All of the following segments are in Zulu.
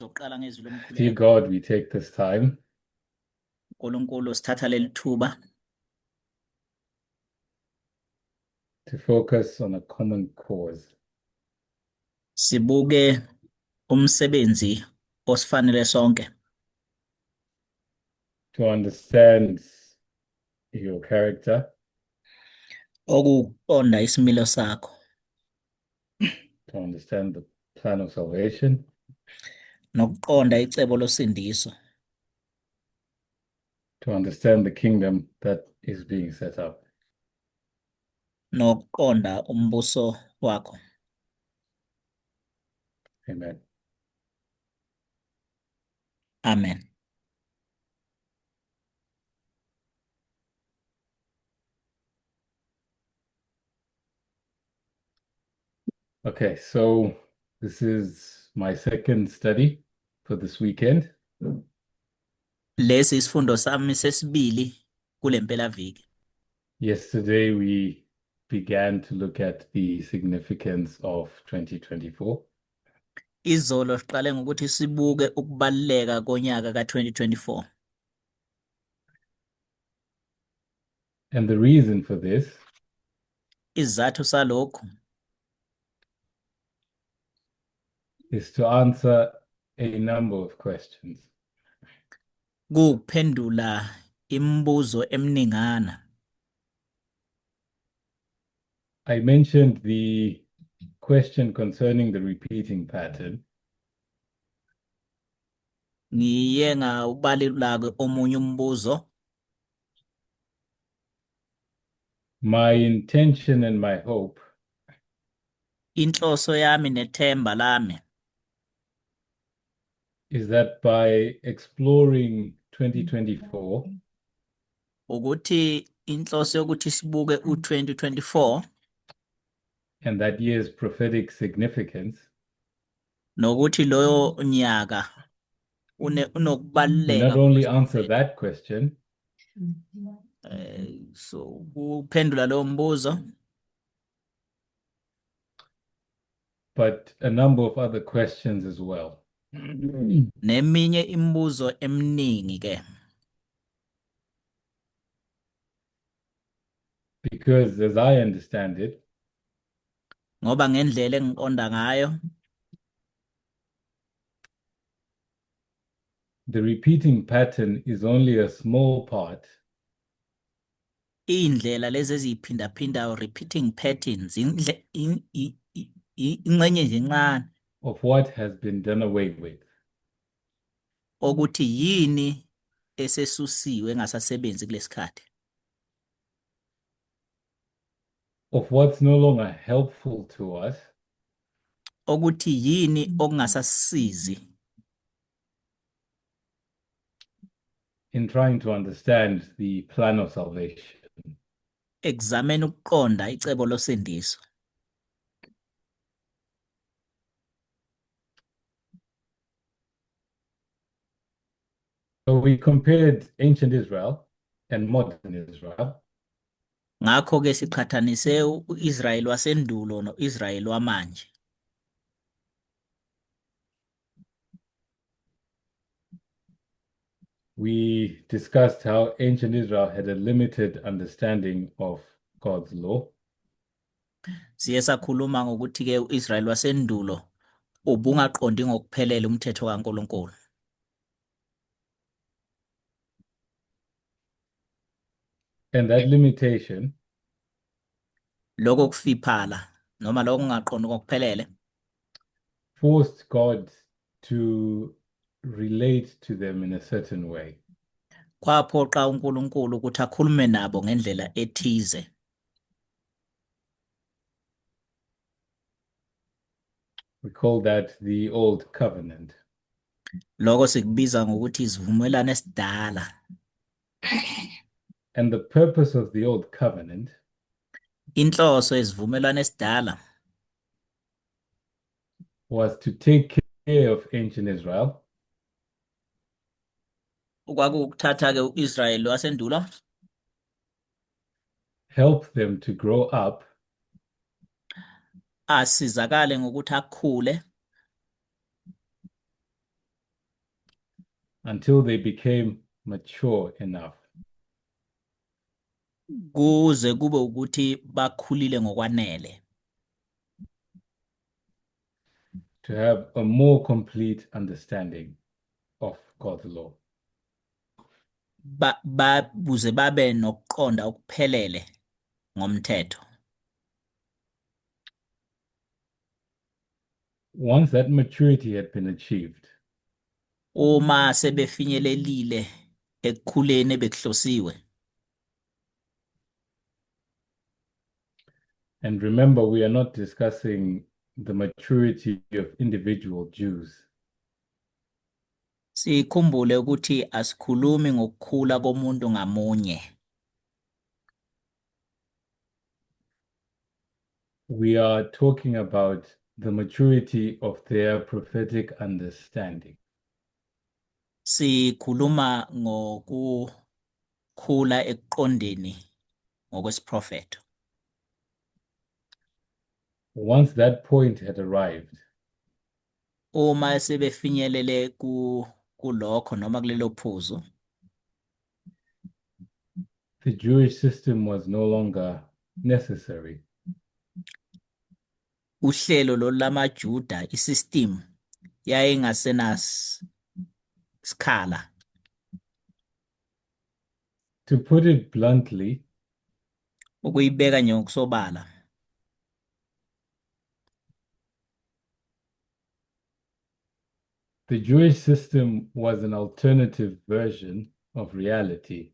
Sizoqala ngezwi Dear lomkhuleko. God, we take this time uNkulunkulu sithatha leli thuba to focus on a common cause. sibuke umsebenzi osifanele sonke, To understand your character, okuqonda isimilo sakho, to understand the plan of salvation, nokuqonda icebo losindiso, to understand the kingdom that is being set up. nokuqonda umbuso wakho. Amen. Amen. Okay, so this is my second study for this weekend. Lesi isifundo sami sesibili kule mpelaviki. Yesterday, we began to look at the significance of 2024. Izolo siqale ngokuthi sibuke ukubaluleka konyaka ka-2024. And the reason for this Isizathu salokhu is to answer a number of questions. kuphendula imibuzo eminingana. I mentioned the question concerning the repeating pattern. Ngiye ngawubalula-ke omunye umbuzo. My intention and my hope Inhloso yami nethemba lami is that by exploring 2024, ukuthi inhloso yokuthi sibuke u-2024 and that year's prophetic significance, nokuthi loyo nyaka we not unokubaluleka only answer that question, so kuphendula lo mbuzo but a number of other questions as well. neminye imibuzo eminingi ke, Because as I understand it, ngoba ngendlela engiqonda ngayo the repeating pattern is only a small part indlela lezi eziyiphindaphindayo, repeating patterns, ingxenye nje encane of what has been done away with. ukuthi yini esesusiwe engasasebenzi kulesikhathi, Of what's no longer helpful to us, ukuthi yini okungasasizi in trying to understand the plan of salvation. ekuzameni ukuqonda icebo losindiso. So we compared ancient Israel and modern Israel. Ngakho-ke siqhathanise u-Israyeli wasendulo no-Israyeli wamanje. We discussed how ancient Israel had a limited understanding of God's law. Siye sakhuluma ngokuthi-ke u-Israyeli wasendulo ubungaqondi ngokuphelele umthetho kaNkulunkulu. And that limitation Lokho kufiphala noma lokho kungaqondi ngokuphelele forced God to relate to them in a certain way. kwaphoqa uNkulunkulu ukuthi akhulume nabo ngendlela ethize. We call that the Old Covenant. Lokho sikubiza ngokuthi isivumelwano esidala. And the purpose of the Old Covenant Inhloso yesivumelwano esidala was to take care of ancient Israel ukuthatha-ke u-Israyeli wasendulo help them to grow up asizakale ngokuthi akhule until they became mature enough kuze kube ukuthi bakhulile ngokwanele to have a more complete understanding of God's law. buze babe nokuqonda okuphelele ngomthetho. Once that maturity had been achieved, Uma sebefinyelelile ekukhuleni bekuhlosiwe. and remember, we are not discussing the maturity of individual Jews. Sikhumbule ukuthi asikhulumi ngokukhula komuntu ngamunye. We are talking about the maturity of their prophetic understanding. Sikhuluma ngokukhula ekuqondeni ngokwesiprofeto. Once that point had arrived, Uma sebefinyelele kulokho noma kulelo phuzu, the Jewish system was no longer necessary. uhlelo lamaJuda, isystem yayingasenas skhala. To put it bluntly, Ukuyibeka nje ngokusobala. the Jewish system was an alternative version of reality.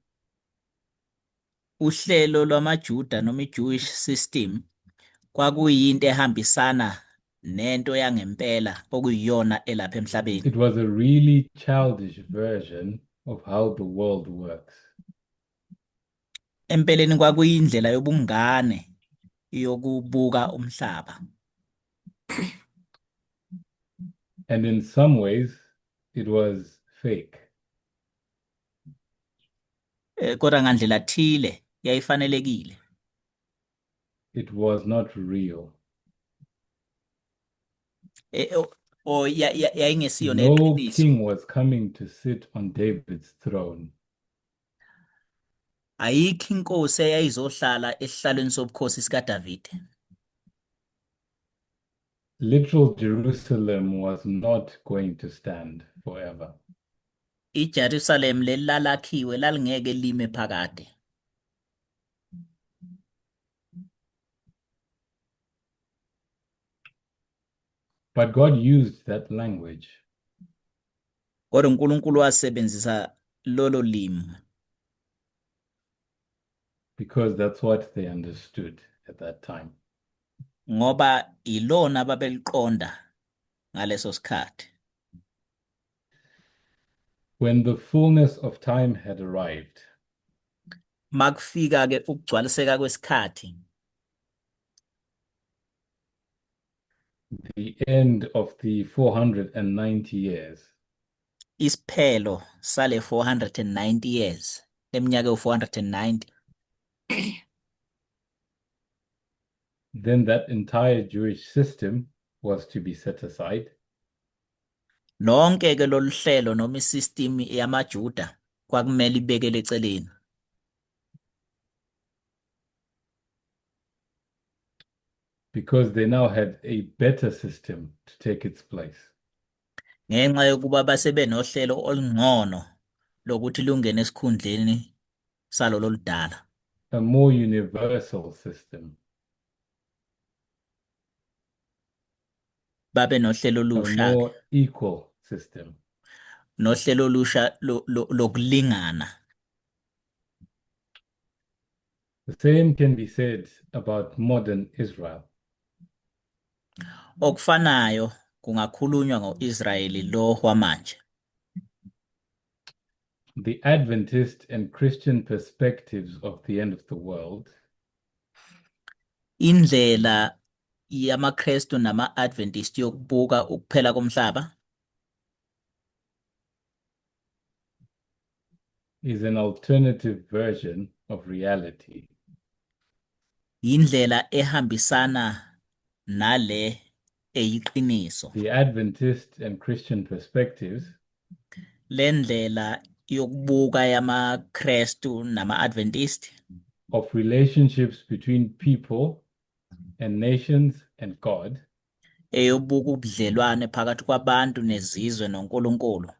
Uhlelo lwamaJuda noma iJewish system kwakuyinto ehambisana nento yangempela okuyiyona elapha emhlabeni. It was a really childish version of how the world works. Empeleni kwakuyindlela yobungane yokubuka umhlaba. And in some ways, it was fake. Kodwa ngandlela thile yayifanelekile. It was not real. Yayingesiyo No neqiniso. king was coming to sit on David's throne. Ayikho inkosi eyayizohlala esihlalweni sobukhosi sikaDavide. Literal Jerusalem was not going to stand forever. iJerusalem lelalakhiwe lalingeke lime phakade. But God used that language Kodwa uNkulunkulu wasebenzisa lolo limi because that's what they understood at that time. ngoba ilona ababeliqonda ngaleso sikhathi. When the fullness of time had arrived, Makufika ke ukugcwaliseka kwesikhathi, the end of the 490 years, isiphelo sale 490 years, eminyaka u490, then that entire Jewish system was to be set aside. lonke ke lolu hlelo noma isystem yamaJuda kwakumele ibekele eceleni. Because they now had a better system to take its place. Ngenxa yokuba basebenohlelo olungcono lokuthi lungene esikhundleni salo loludala. A more universal system. Babe nohlelo A olusha, more equal system. nohlelo olusha lokulingana. The same can be said about modern Israel. Okufanayo kungakhulunywa ngoIsrayeli lo wamanje. The Adventist and Christian perspectives of the end of the world Indlela yamaKristu nama-Adventist yokubuka ukuphela komhlaba is an alternative version of reality. indlela ehambisana nale eyiqiniso. The Adventist and Christian perspectives lendlela yokubuka yamaKrestu nama-Adventist of relationships between people and nations and God, eyobuka ubudlelwane phakathi kwabantu nezizwe noNkulunkulu.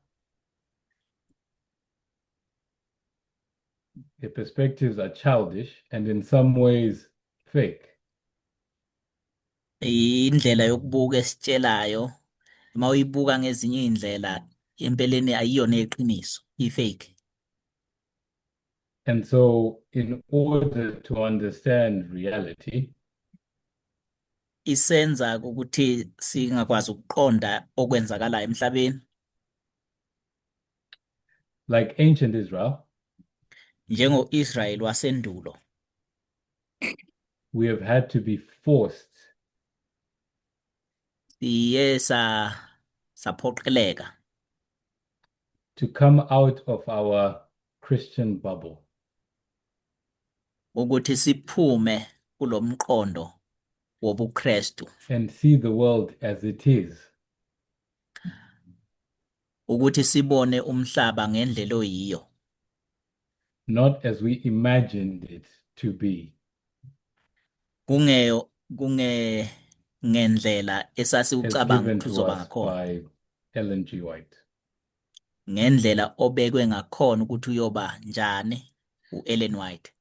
the perspectives are childish and in some ways fake. Indlela yokubuka esitshelayo uma uyibuka ngezinye izindlela empeleni ayiyona eqiniso, i-fake. And so, in order to understand reality, Isenza ukuthi singakwazi ukuqonda okwenzakalayo emhlabeni. like ancient Israel, Njengo-Israyeli wasendulo, we have had to be forced siye saphoqeleka to come out of our Christian bubble ukuthi siphume kulomqondo wobuKrestu, and see the world as it is, ukuthi sibone umhlaba ngendlela oyiyo, not as we imagined it to be. ngendlela As esasiucabanga given ukuthi to uzoba us ngakhona, by Ellen G. White. ngendlela obekwe ngakhona ukuthi uyoba njani u-Ellen White.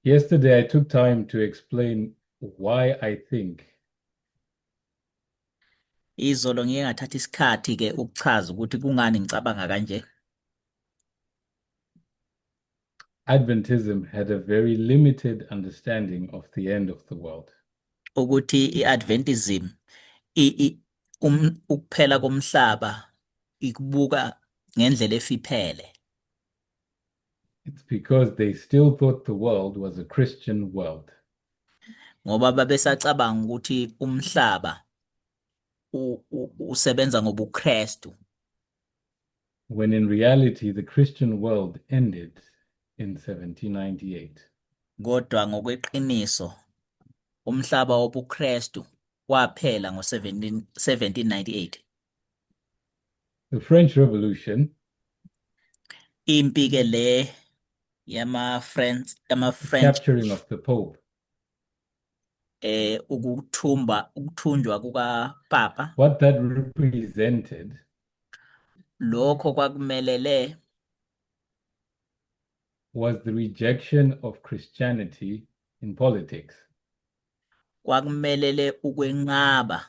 Yesterday, I took time to explain why I think Izolo ngike ngathatha isikhathi-ke ukuchaza ukuthi kungani ngicabanga kanje. Adventism had a very limited understanding of the end of the world. Ukuthi i-Adventism ukuphela komhlaba ikubuka ngendlela efiphele, It's because they still thought the world was a Christian world. ngoba babesacabanga ukuthi umhlaba usebenza ngobuKrestu, When in reality, the Christian world ended in 1798. kodwa ngokweqiniso umhlaba wobuKrestu waphela ngo-1798. The French Revolution Impi-ke le yama-French capturing of the Pope ukuthunjwa kukaPapa, what that represented lokho kwakumelele was the rejection of Christianity in politics. kwakumelele ukwenqaba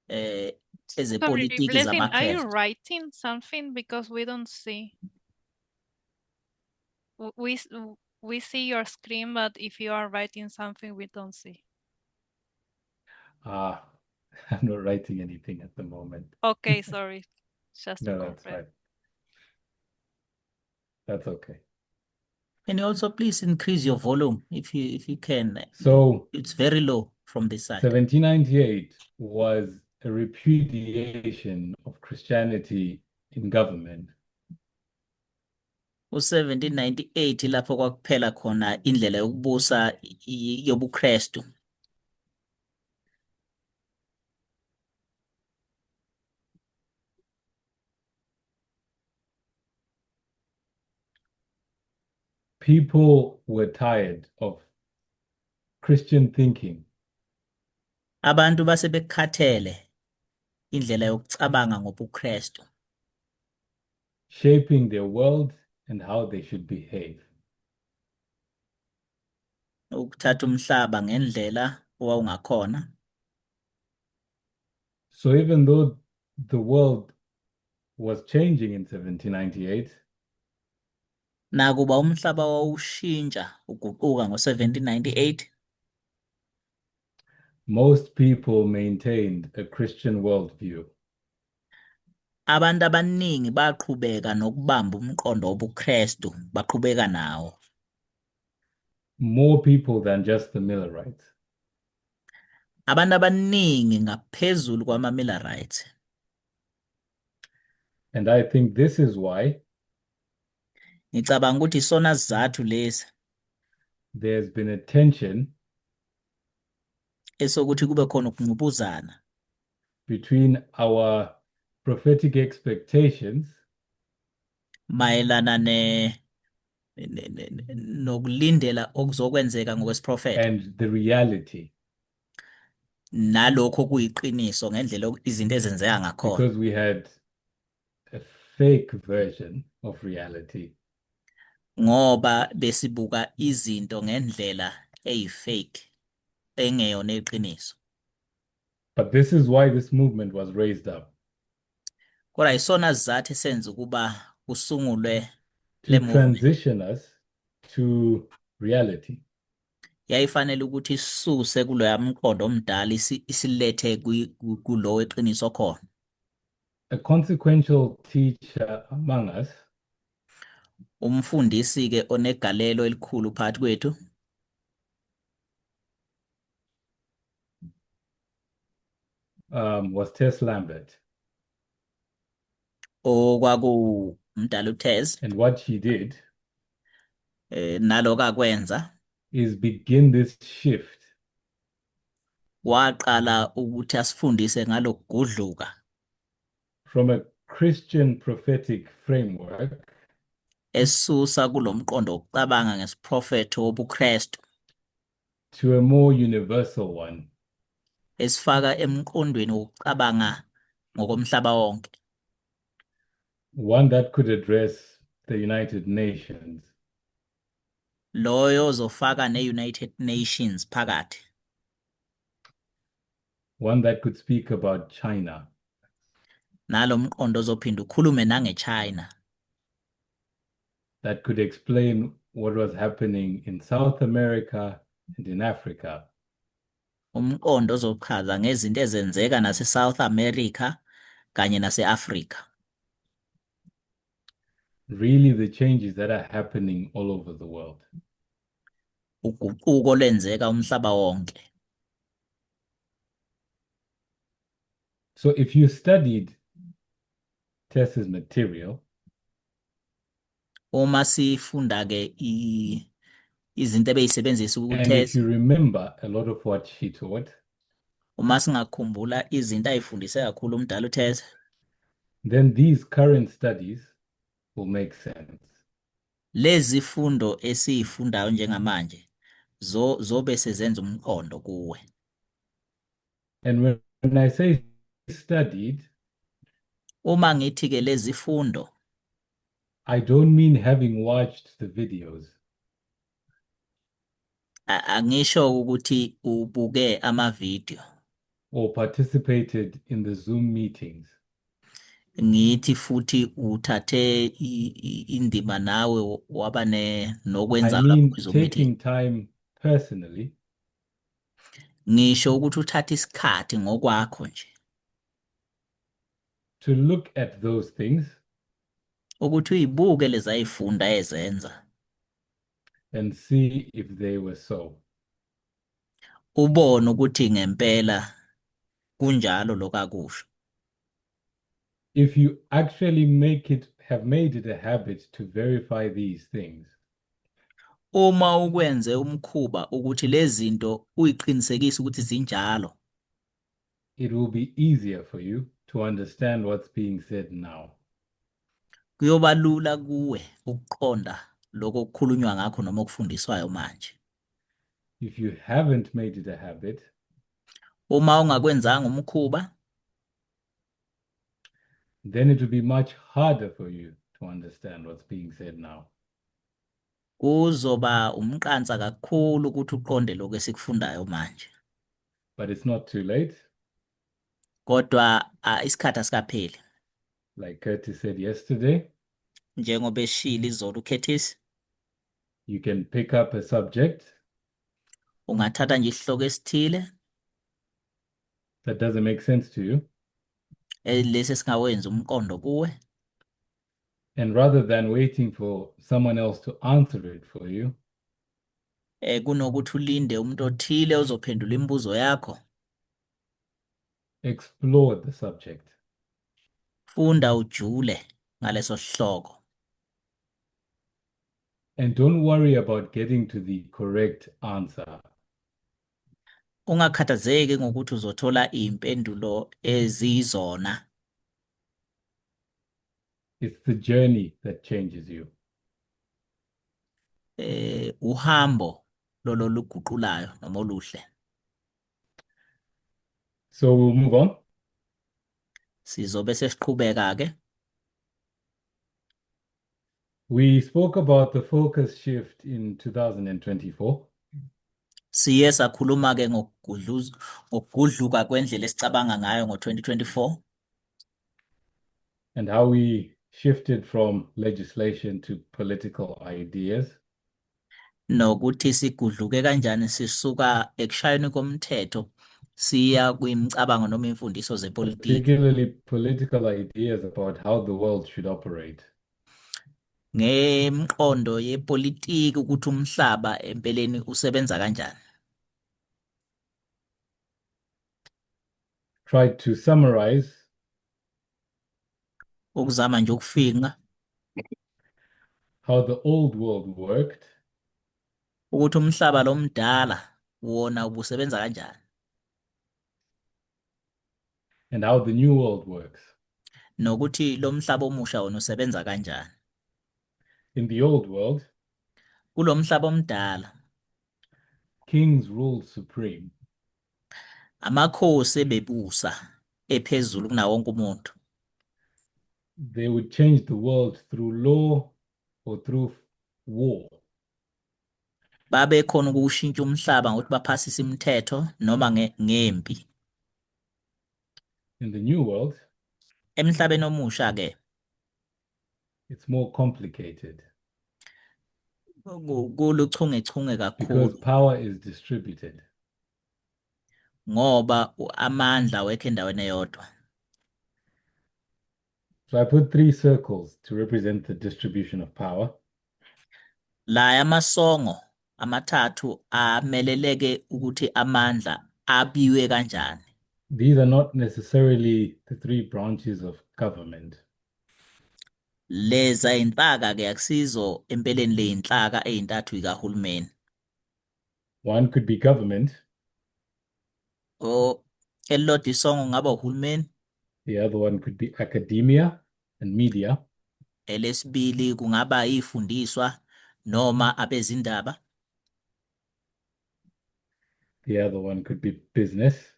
Sorry, ezepolitiki Blessing, are you zamaKrestu. writing something? Because we don't see. We see your screen, but if you are writing something, we don't see. I'm not writing anything at the moment. Okay, sorry. Just to No, that's confirm. fine. That's okay. Can you also please increase your volume if you can? So It's very low from this side. 1798 was a repudiation of Christianity in government. U-1798 lapho kwakuphela khona indlela yokubusa yobuKrestu. People were tired of Christian thinking Abantu base bekhathele indlela yokucabanga ngobuKrestu, shaping their world and how they should behave. ukuthatha umhlaba ngendlela owawungakhona. So even though the world was changing in 1798, Nakuba umhlaba wawushintsha uguquka ngo-1798, most people maintained a Christian worldview. abantu abaningi baqhubeka nokubamba umqondo wobuKrestu, baqhubeka nawo. More people than just the Millerites. Abantu abaningi ngaphezulu kwama-Millerites. And I think this is why Ngicabanga ukuthi isona sizathu lesi there's been a tension esokuthi kube khona ukungqubuzana between our prophetic expectations mayelana nokulindela okuzokwenzeka ngokwesiprofetho and the reality, nalokho kuyiqiniso ngendlela izinto ezenzeka ngakhona, because we had a fake version of reality. ngoba besibuka izinto ngendlela eyifake engeyona iqiniso. But this is why this movement was raised up, Kodwa isona sizathu esenza ukuba kusungulwe to le movement. transition us to reality. Yayifanele ukuthi isuse kuloya mqondo omdala isilethe kulo weqiniso khona. A consequential teacher among us Umfundisi ke onegalelo elikhulu phakathi kwethu was Tess Lambert. okwaku umdala uTez, And what she did naloko akwenza is begin this shift waqala ukuthi asifundise ngalokugudluka from a Christian prophetic framework esusa kulomqondo wokucabanga ngesiprofetho wobuKristu to a more universal one, esifaka emqondweni wokucabanga ngokomhlaba wonke, one that could address the United Nations, loyo zofaka ne-United Nations phakathi, one that could speak about China, nalo mqondo ozophinda ukhulume nangeChina, that could explain what was happening in South America and in Africa, umqondo ozochaza ngezinto ezenzeka nase-South America kanye nase-Afrika, really the changes that are happening all over the world. uguquko lwenzeka umhlaba wonke. So if you studied Tess's material, Uma sifunda ke izinto ebeyisebenzisa and if ukuTez, you remember a lot of what she taught, uma singakhumbula izinto ayifundise kakhulu umdala uTez, then these current studies will make sense. lezi fundo esiyifundayo njengamanje zobe sezenza umqondo kuwe. And when I say studied, Uma ngithi ke lezi fundo I don't mean having watched the videos. angisho ukuthi ubuke amavidiyo, Or participated in the Zoom meetings. ngithi futhi uthathe indima nawe waba nokwenza I mean lapho Zoom meeting. taking time personally Ngisho ukuthi uthathe isikhathi ngokwakho nje to look at those things ukuthi uyibuke lezi ayifunda ezenza, and see if they were so. ubone ukuthi ngempela kunjalo lokakusho. If you actually have made it a habit to verify these things, Uma ukwenze umkhuba ukuthi lezi zinto uyiqinisekise ukuthi zinjalo, it will be easier for you to understand what's being said now. kuyoba lula kuwe ukuqonda lokho okukhulunywa ngakho noma okufundiswayo manje. If you haven't made it a habit, Uma ungakwenzanga umkhuba, then it will be much harder for you to understand what's being said now. kuzoba umqansa kakhulu ukuthi uqonde lokho esikufundayo manje. But it's not too late. Kodwa isikhathi asikapheli. Like Curtis said yesterday, Njengoba eshilo izolo uKhethisi, you can pick up a subject ungathatha nje isihloko esithile that doesn't make sense to you, lesi singawenza umqondo kuwe, and rather than waiting for someone else to answer it for you, kunokuthi ulinde umuntu othile ozophendula imibuzo yakho. explore the subject. Funda ujule ngaleso sihloko. And don't worry about getting to the correct answer. Ungakhathazeki ngokuthi uzothola impendulo ezizona. It's the journey that changes you. Uhambo lolo luguqulayo noma oluhle. So we'll move on. Sizobe sesiqhubeka ke. We spoke about the focus shift in 2024. Siye sakhuluma ke ngokugudluka kwendlela esicabanga ngayo ngo-2024 and how we shifted from legislation to political ideas. nokuthi sigudluke kanjani sisuka ekushayweni komthetho siya kwimicabango noma imfundiso zepolitiki, particularly political ideas about how the world should operate. ngemqondo yepolitiki ukuthi umhlaba empeleni usebenza kanjani. Tried to summarize Ukuzama nje ukufinqa how the old world worked ukuthi umhlaba lo mdala wona ubusebenza kanjani and how the new world works. nokuthi lo mhlaba omusha wona usebenza kanjani. In the old world, Kulo mhlaba omdala kings ruled supreme. amakhosi ebebusa ephezulu kunawo wonke umuntu. They would change the world through law or through war. Babe khona ukushintsha umhlaba ngokuthi baphasise imithetho noma ngempi. In the new world, Emhlabeni omusha ke it's more complicated kuluchungechunge because kakhulu power is distributed. ngoba amandla wekho endaweni eyodwa. So I put 3 circles to represent the distribution of power. La amasongo amathathu ameleleke ukuthi amandla abiwe kanjani. These are not necessarily the 3 branches of government. Leza inhlaka ke akusizo empeleni le inhlaka ezintathu ikahulumeni. One could be government, Elilodwa isongo ngaba uhulumeni, the other one could be academia and media, elesibili kungaba ifundiswa noma abezindaba, the other one could be business,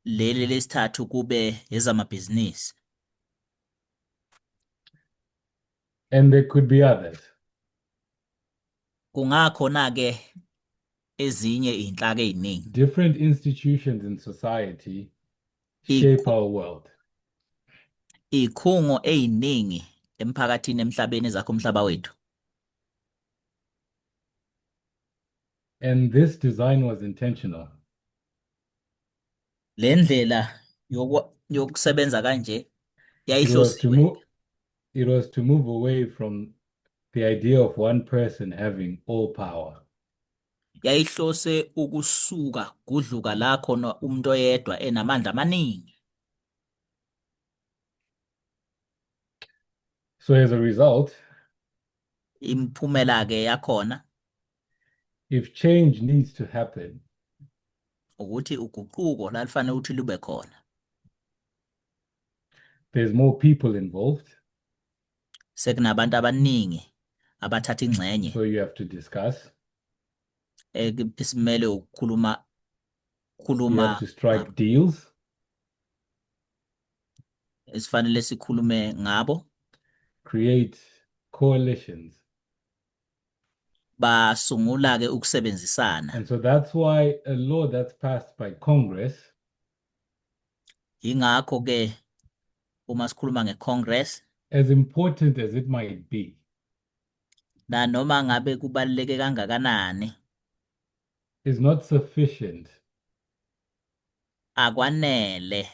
leli lesithathu kube ezamabhizinisi, and there could be others. kungakhona ke ezinye izinhlaka eziningi. Different institutions in society shape our world. Ikhungo eziningi emphakathini emhlabeni ezakho umhlaba wethu. And this design was intentional. Le ndlela yokusebenza kanje yayihlosiwe. It was to move away from the idea of one person having all power. Yayihlose ukusuka kudluka la khona umuntu oyedwa enamandla amaningi. So as a result, Imphumela ke yakhona if change needs to happen, ukuthi uguquko la lifanele ukuthi lube khona. there's more people involved. Sekunabantu abaningi abathatha ingxenye. So you have to discuss. Isimele ukukhuluma You have to strike deals. esifanele sikhulume ngabo. Create coalitions. Basungula ke ukusebenzisana. And so that's why a law that's passed by Congress Ingakho ke uma sikhuluma ngeCongress, as important as it might be, na noma ngabe kubaluleke kangakanani, is not sufficient akwanele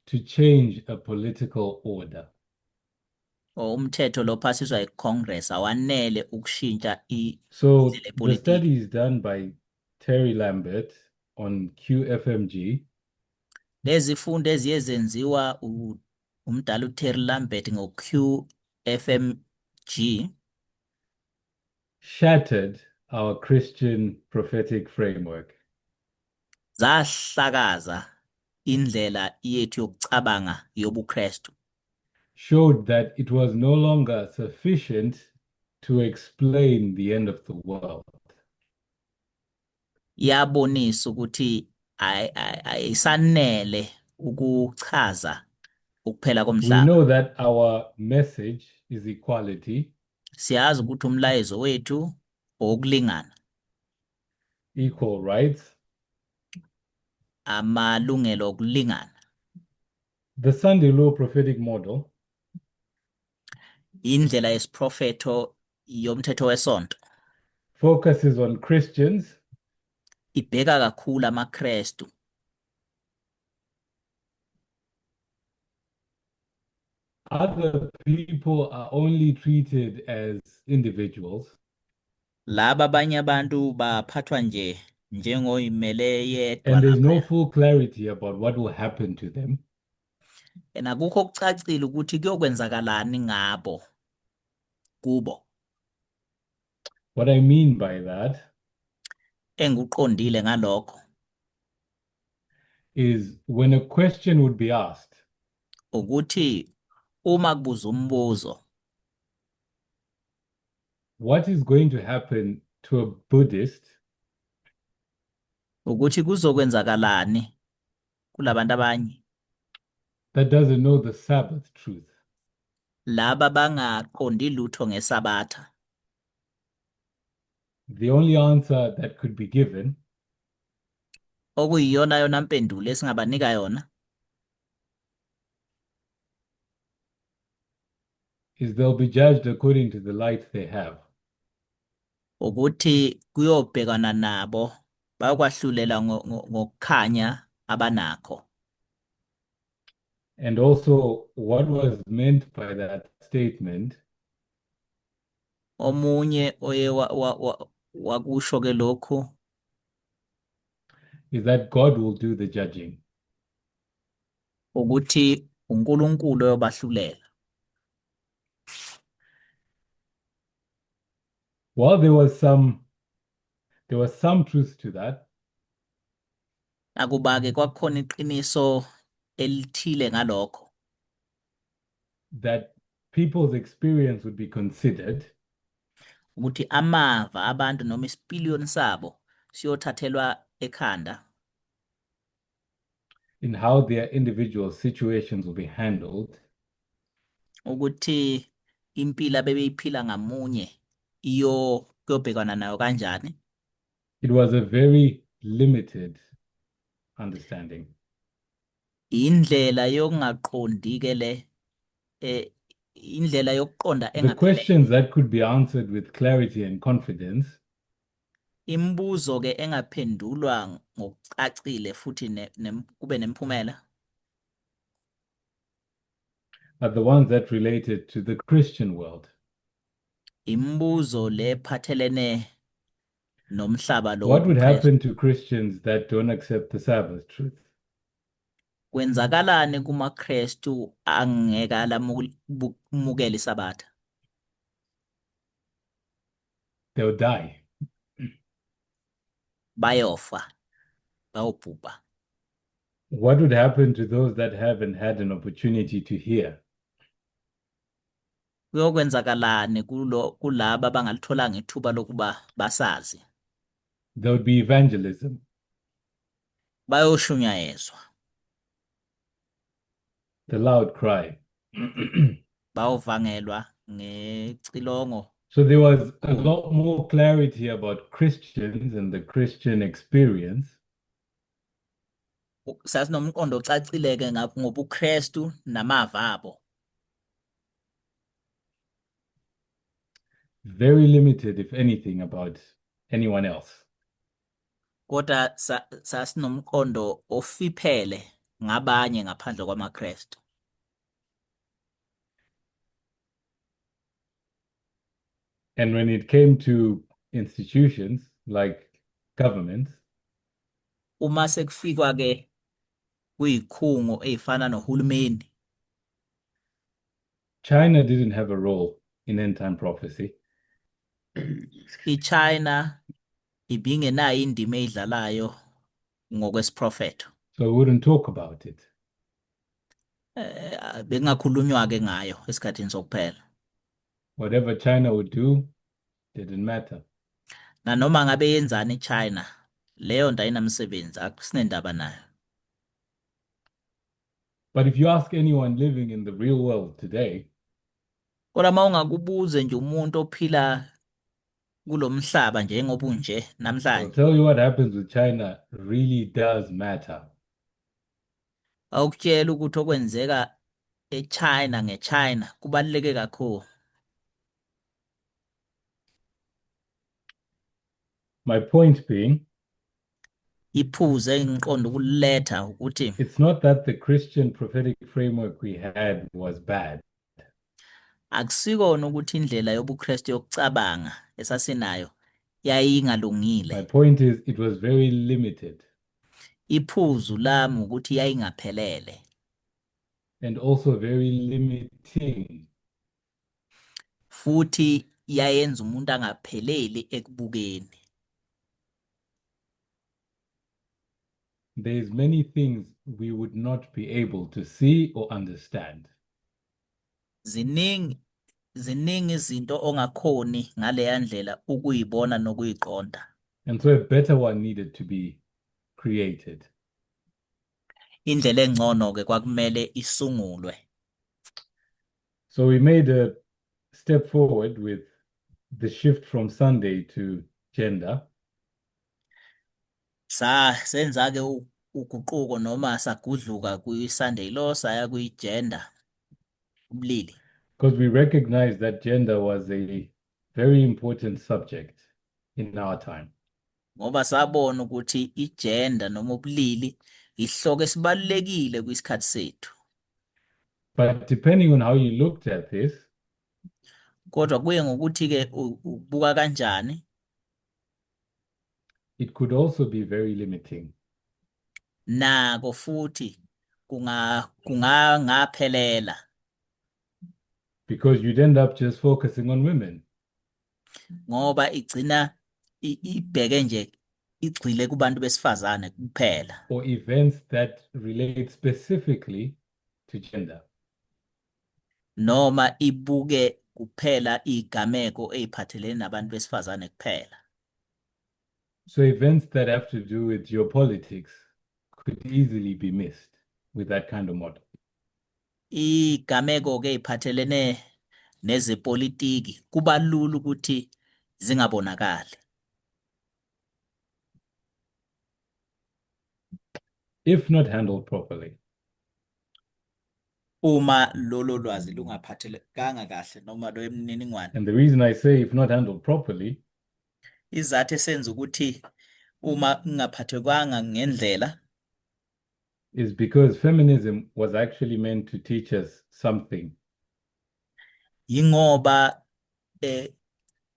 to change a political order. umthetho lo phasiswa eCongress awanele ukushintsha So indlela the yepolitiki. studies done by Terry Lambert on QFMG Lezi fundo eziye zenziwa umdala uTerry Lambert ngo-QFMG shattered our Christian prophetic framework. zahlakaza indlela yethu yokucabanga yobuKristu. showed that it was no longer sufficient to explain the end of the world. Yabonisa ukuthi ayisanele ukuchaza ukuphela We komhlaba. know that our message is equality, Siyazi ukuthi umlayezo wethu owokulingana, equal rights. amalungelo okulingana. The Sunday Law prophetic model Indlela yesiprofetho yomthetho wesonto focuses on Christians ibheka kakhulu amaKristu. Other people are only treated as individuals, Laba abanye abantu baphathwa nje njengoyimele yedwa and there's no lapha. full clarity about what will happen to them. Akukho okucacile ukuthi kuyokwenzakalani ngabo kubo. What I mean by that Engikuqondile ngalokho is when a question would be asked, ukuthi uma kubuza umbuzo, what is going to happen to a Buddhist ukuthi kuzokwenzakalani kulabantu abanye that doesn't know the Sabbath truth? laba bangaqondi lutho ngesabatha. The only answer that could be given Okuyiyona yona mpendulo esingabanika yona is they'll be judged according to the light they have. ukuthi kuyobhekana nabo bayokwahlulela ngokukhanya abanakho. And also, what was meant by that statement Omunye oye wakusho ke lokhu is that God will do the judging. ukuthi uNkulunkulu oyobahlulela. While there was some truth to that, Nakuba ke kwakukhona iqiniso elithile ngalokho that people's experience would be considered, ukuthi amava abantu noma isipiliyoni sabo siyothathelwa ekhanda in how their individual situations will be handled, ukuthi impilo abebeyiphila ngamunye kuyobhekana nayo kanjani. it was a very limited understanding. Indlela yokungaqondi ke le indlela yokuqonda The questions that could be answered with clarity and confidence imibuzo ke engaphendulwa ngokucacile futhi kube nemphumela are the ones that related to the Christian world. imibuzo lephathelene nomhlaba lo. What would happen to Christians that don't accept the Sabbath truth? Kwenzakalani kumaKristu angekala mukela isabatha? They'll die. Bayofa, bayobhubha. What would happen to those that haven't had an opportunity to hear? Kuyokwenzakalani kulaba abangalitholanga ithuba lokuba basazi? There would be evangelism. Bayoshunyayezwa, The loud cry. bayovangelwa ngecilongo. So there was a lot more clarity about Christians and the Christian experience Sasinomqondo ocacile-ke ngobuKristu namava abo. very limited, if anything, about anyone else. Kodwa sasinomqondo ofiphele ngabanye ngaphandle kwamaKristu. And when it came to institutions like governments, Uma sekufikwa ke kuyikhungo ezifana nohulumeni, China didn't have a role in end-time prophecy. iChina ibingenayo indima eyidlalayo ngokwesiprofetho. So we wouldn't talk about it. Bekungakhulunywa-ke ngayo esikhathini sokuphela. Whatever China would do didn't matter. Nanoma ngabe yenzani iChina, leyo nto ayinamsebenzi, akusinendaba nayo. But if you ask anyone living in the real world today, Kodwa uma ungakubuze nje umuntu ophila kulo mhlaba njengoba unje they'll namhlanje, tell you what happens with China really does matter. awukutshela ukuthi okwenzeka eChina ngeChina kubaluleke kakhulu. My point being, Iphuze engiqonda ukuletha ukuthi it's not that the Christian prophetic framework we had was bad. akusikona ukuthi indlela yobuKristu yokucabanga esasinayo yayingalungile. My point is, it was very limited Iphuzu lami ukuthi yayingaphelele and also very limiting. futhi yayenza umuntu angapheleli ekubukeni. There's many things we would not be able to see or understand. Ziningi izinto ongakhoni ngaleya ndlela ukuyibona nokuyiqonda. And so a better one needed to be created. Indlela engcono ke kwakumele isungulwe. So we made a step forward with the shift from Sunday to gender. Senza ke uguquko noma sagudluka kwi-Sunday law saya kwi-gender ubulili. Because we recognized that gender was a very important subject in our time. Ngoba sabona ukuthi i-gender noma ubulili isihloko esibalulekile kwisikhathi sethu. But depending on how you looked at this, Kodwa kuye ngokuthi ke ubuka kanjani, it could also be very limiting. nako futhi kungaphelela Because you'd end up just focusing on women. ngoba igcina ibheke nje igxile kubantu besifazane kuphela Or events that relate specifically to gender. noma ibuke kuphela igameko eziphathelene nabantu besifazane kuphela. So events that have to do with geopolitics could easily be missed with that kind of model. Igameko ke eziphathelene nezepolitiki kuba lula ukuthi zingabonakali. If not handled properly. Uma lolo lwazi lungaphathelekanga kahle noma lo emniningwane, And the reason I say if not handled properly izathu esenza ukuthi uma ungaphathekanga ngendlela is because feminism was actually meant to teach us something. yingoba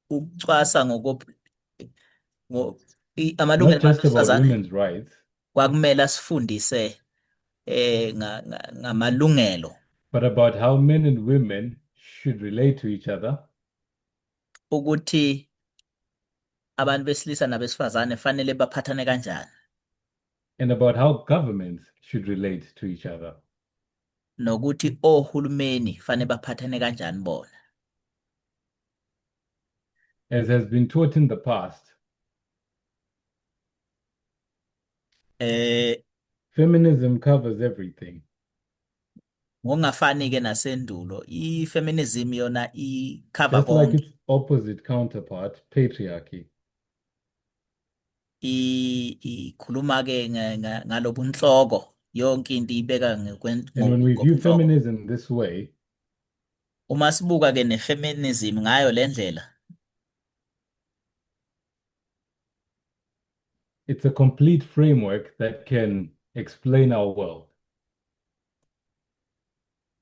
ukucwasa amalungelo Not just about abesifazane women's rights, kwakumele asifundise ngamalungelo but about how men and women should relate to each other ukuthi abantu besilisa nabesifazane fanele baphathane kanjani and about how governments should relate to each other. nokuthi ohulumeni fanele baphathane kanjani bona. As has been taught in the past, feminism covers everything. Ngokungafani ke nasendulo ifeminism yona icover Just like konke, its opposite counterpart, patriarchy. ikhuluma ke ngalobunhloko yonke into ibeka And when we view ngobunhloko. feminism this way, Uma sibuka ke nefeminism ngayo lendlela, it's a complete framework that can explain our world.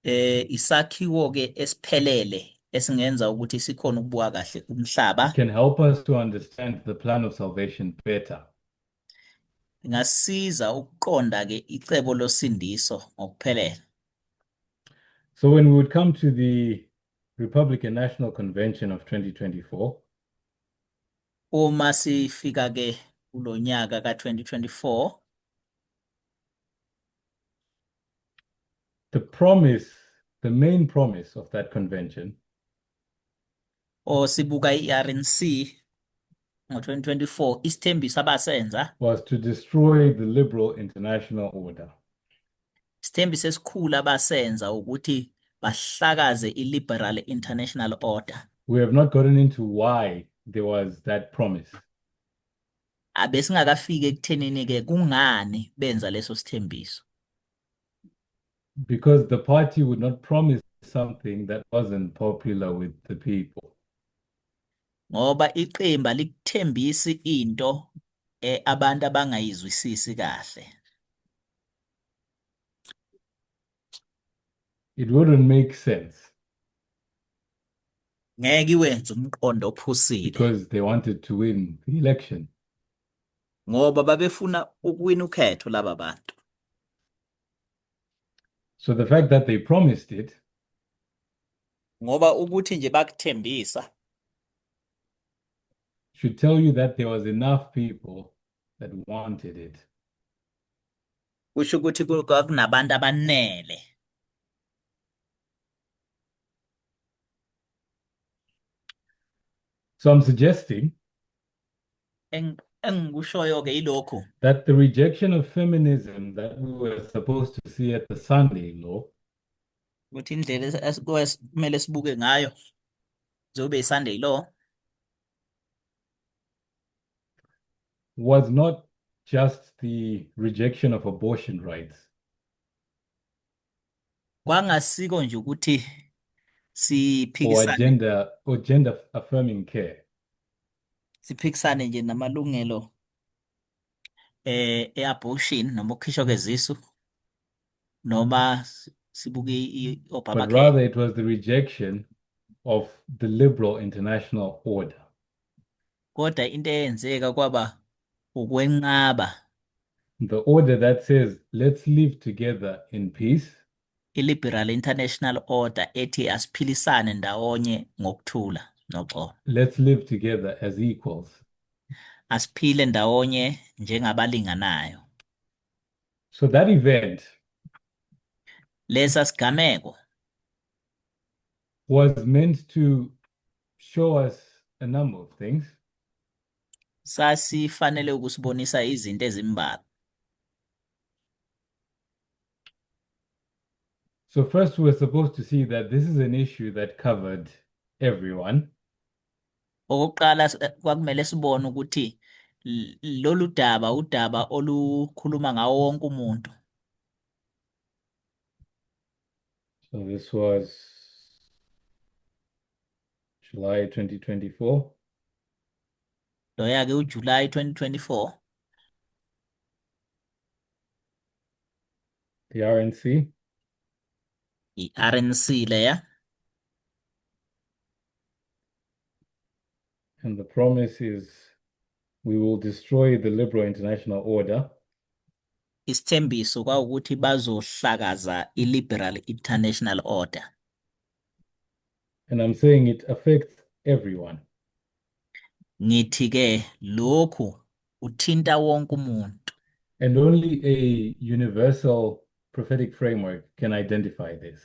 isakhiwo ke esiphelele esingenza ukuthi sikhona ukubuka kahle umhlaba, It can help us to understand the plan of salvation better. ingasiza ukuqonda ke icebo losindiso ngokuphelele. So when we would come to the Republican National Convention of 2024, Uma sifika ke kulonyaka ka 2024, the main promise of that convention or sibuka i-RNC ngo-2024 isithembiso abasenza was to destroy the liberal international order. isithembiso esikhulu abasenza ukuthi bahlakaze i-liberal international order. We have not gotten into why there was that promise. Abesingakafiki ekuthenini-ke kungani benza leso sithembiso. Because the party would not promise something that wasn't popular with the people. Ngoba iqembu alikuthembisi into abantu abangayizwisisi kahle. It wouldn't make sense Ngeke iwenze umqondo ophusile because they wanted to win the election. ngoba babefuna ukuwina ukhetho laba bantu. So the fact that they promised it Ngoba ukuthi nje bakuthembisa should tell you that there was enough people that wanted it. kusho ukuthi kwakunabantu abanele. So I'm suggesting Engikushoyo-ke ilokhu that the rejection of feminism that we were supposed to see at the Sunday law ukuthi indlela kumele sibuke ngayo zobe iSunday law was not just the rejection of abortion rights, kwangasiko nje ukuthi or siphikisane gender affirming care. siphikisane nje namalungelo e-abortion noma ukukhishwa kwezisu noma sibuke But Obamacare, rather it was the rejection of the liberal international order. kodwa into eyenzeka kwaba ukwenqaba The order that says, let's live together in peace i-liberal international order ethi asiphilisane ndawonye ngokuthula noxolo, let's live together as equals. asiphile ndawonye njengabalinganayo. So that event Lesa sigameko was meant to show us a number of things. sasifanele ukusibonisa izinto ezimbalwa. So first we're supposed to see that this is an issue that covered everyone. Okokuqala kwakumele sibone ukuthi lolu daba udaba olukhuluma ngawo wonke umuntu. So this was July 2024. Loya-ke uJuly 2024 The RNC i-RNC leya, and the promise is we will destroy the liberal international order isithembiso kwawukuthi bazohlakaza i-liberal international order. and I'm saying it affects everyone. Ngithi-ke lokhu uthinta wonke umuntu. And only a universal prophetic framework can identify this.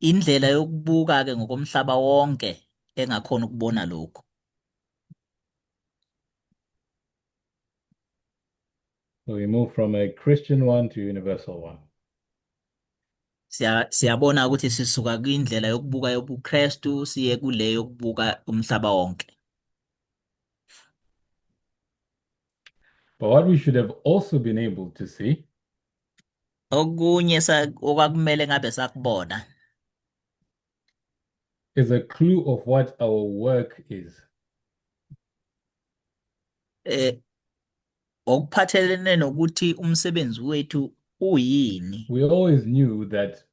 Indlela yokubuka-ke ngokomhlaba wonke engakhona ukubona lokhu. So we move from a Christian one to a universal one. Siyabona ukuthi sisuka kwindlela yokubuka yobuKristu siye kule yokubuka umhlaba wonke. But what we should have also been able to see Okunye okwakumele ngabe sakubona is a clue of what our work is. Okuphathelene nokuthi umsebenzi wethu uyini. We always knew that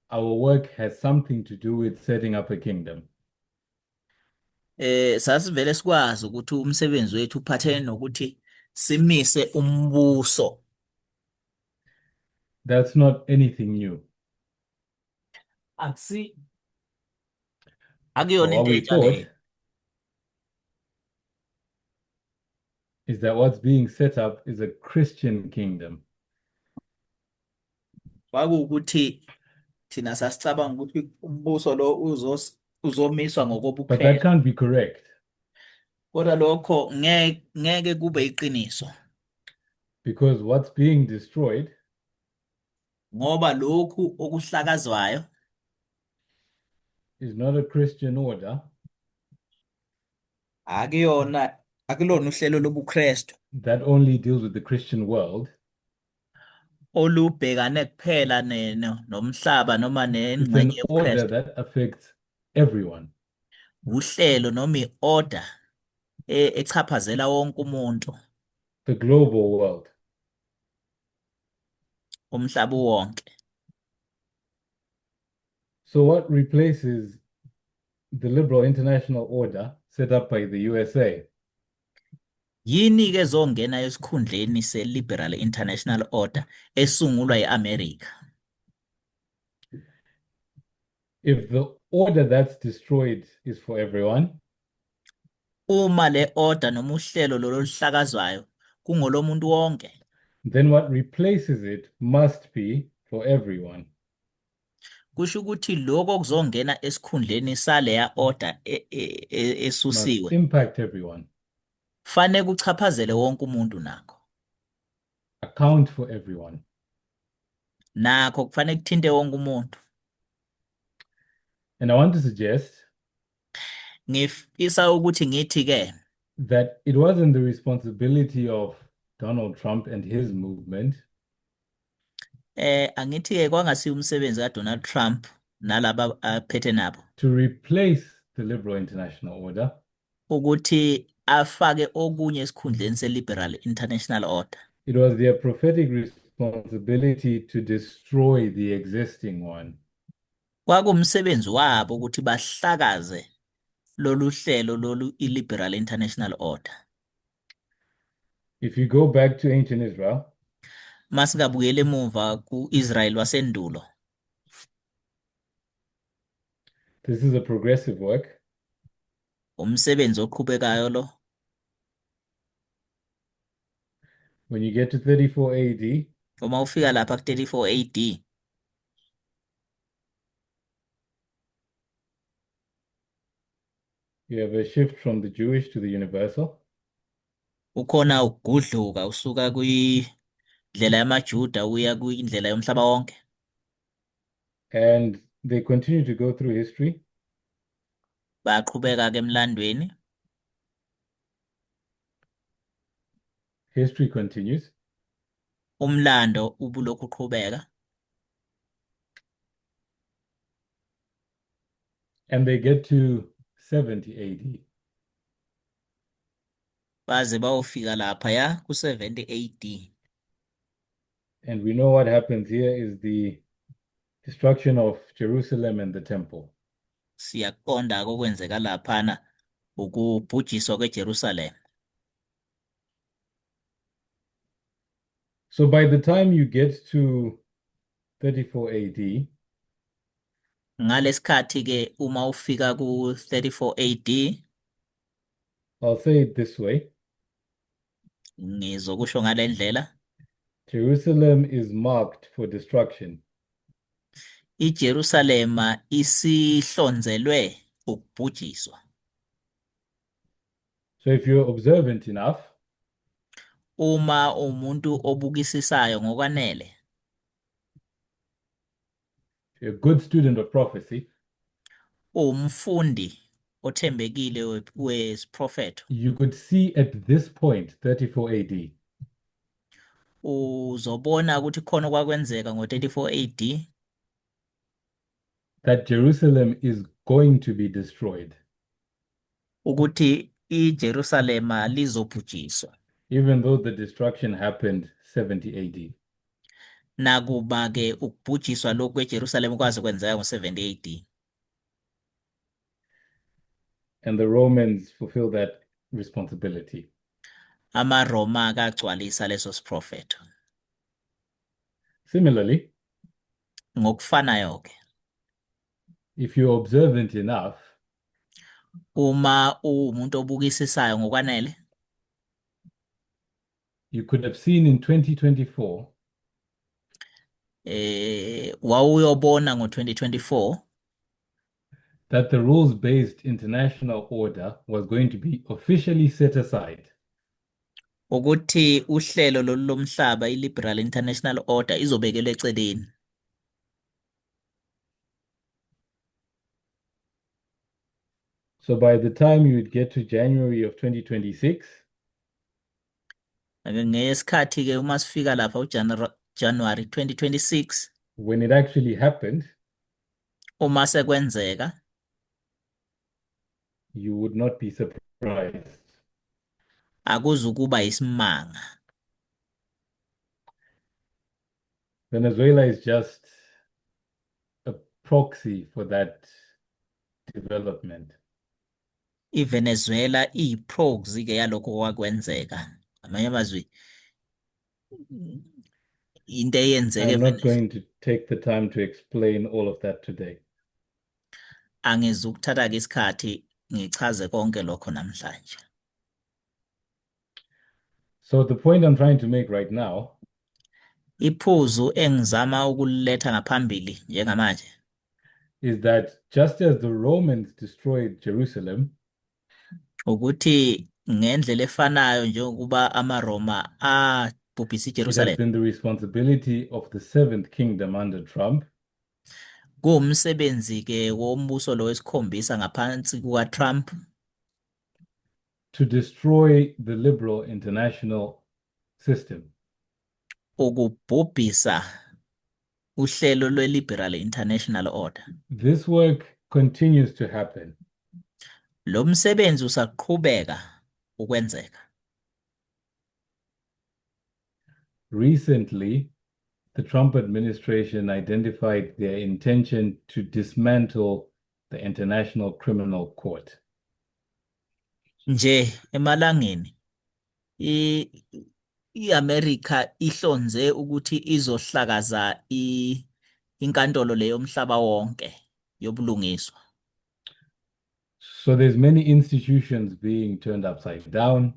our work has something to do with setting up a kingdom. Sasivele sikwazi ukuthi umsebenzi wethu uphathelene nokuthi simise umbuso. That's not anything new. Akuyona What into we entsha thought leyo. is that what's being set up is a Christian kingdom. kwakuwukuthi thina sasicabanga ukuthi umbuso lo uzomiswa But that ngokobuKrestu, can't be correct kodwa lokho ngeke kube iqiniso because what's being destroyed ngoba lokhu okuhlakazwayo is not a Christian order akulona uhlelo lobuKrestu that only deals with the Christian world. olubhekane kuphela nomhlaba noma It's nengxenye an order yobuKrestu. that affects everyone. Uhlelo noma i-order echaphazela wonke umuntu The global world. umhlaba wonke. So what replaces the liberal international order set up by the USA? Yini ke zongena esikhundleni se-Liberal International Order esungulwa yi-America? If the order that's destroyed is for everyone, Uma le order noma uhlelo lolo oluhlakazwayo kungolomuntu wonke, then what replaces it must be for everyone. kusho ukuthi lokho kuzongena esikhundleni saleya order Must esusiwe impact everyone, fanele kuchaphazele wonke umuntu account for everyone. nakho kufanele kuthinte wonke umuntu. And I want to suggest Ngifisa ukuthi ngithi ke that it wasn't the responsibility of Donald Trump and his movement angithi ke kwangasiyo umsebenzi kaDonald Trump nalaba aphethe nabo to replace the liberal international order. ukuthi afake okunye esikhundleni se-Liberal International Order. It was their prophetic responsibility to destroy the existing one. Kwakumsebenzi wabo ukuthi bahlakaze lolu hlelo lolu i-Liberal International Order. If you go back to ancient Israel, Masikabuyele emuva ku-Israel wasendulo, this is a progressive work. umsebenzi oqhubekayo lo. When you get to 34 AD, Uma ufika lapha ku-34 AD, you have a shift from the Jewish to the universal. ukhona ukugudluka usuka kwindlela yamaJuda uya kwindlela yomhlaba wonke. And they continue to go through history. Baqhubeka ke emlandweni, History continues. umlando ubulokhu uqhubeka. And they get to 70 AD. Baze bayofika lapha ya ku-70 AD. And we know what happens here is the destruction of Jerusalem and the temple. Siyaqonda okwenzeka laphana ukubhujiswa kweJerusalem. So by the time you get to 34 AD, Ngalesikhathi ke uma ufika ku-34 AD, I'll say it this way. ngizokusho ngale ndlela, Jerusalem is marked for destruction. iJerusalema isihlonzelwe ukubhujiswa. So if you're observant enough, Uma umuntu obukisisayo ngokwanele, if you're a good student of prophecy, umfundi othembekile wesiprofetho, you could see at this point, 34 AD, uzobona ukuthi khona okwakwenzeka ngo-34 AD that Jerusalem is going to be destroyed, ukuthi iJerusalema lizobhujiswa. even though the destruction happened 70 AD. Nakuba ke ukubhujiswa lokhu kweJerusalem kwaze kwenzeka ngo-70 AD. And the Romans fulfill that responsibility. AmaRoma akagcwalisa leso siprofetho. Similarly, Ngokufanayo ke, if you're observant enough, uma umuntu obukisisayo ngokwanele, you could have seen in 2024 wawuyobona ngo-2024 that the rules-based international order was going to be officially set aside. ukuthi uhlelo lolu lomhlaba i-Liberal International Order izobekelwa eceleni. So by the time you would get to January of 2026, Ngesikhathi-ke uma sifika lapha January 2026 when it actually happened, uma sekwenzeka you would not be surprised. akuzukuba isimanga. Venezuela is just a proxy for that development. iVenezuela iyiproxy-ke yalokho kwakwenzeka. Ngamanye amazwi into eyenzeke I'm not eVenezuela going to take the time to explain all of that today. angizukuthatha-ke isikhathi ngichaze konke lokho namhlanje. So the point I'm trying to make right now Iphuzu engizama ukuliletha ngaphambili njengamanje is that just as the Romans destroyed Jerusalem, ukuthi ngendlela efanayo njengokuba amaRoma abhubhisa it has iJerusalem been the responsibility of the Seventh Kingdom under Trump kuwumsebenzi-ke wombuso lo wesikhombisa ngaphansi kukaTrump to destroy the liberal international system. ukubhubhisa uhlelo lwe-Liberal International Order. This work continues to happen. Lo msebenzi usaqhubeka ukwenzeka. Recently, the Trump administration identified their intention to dismantle the International Criminal Court. Nje emalangeni iAmerica ihlonze ukuthi izohlakaza inkantolo leyo mhlaba wonke yobulungiswa. So there's many institutions being turned upside down.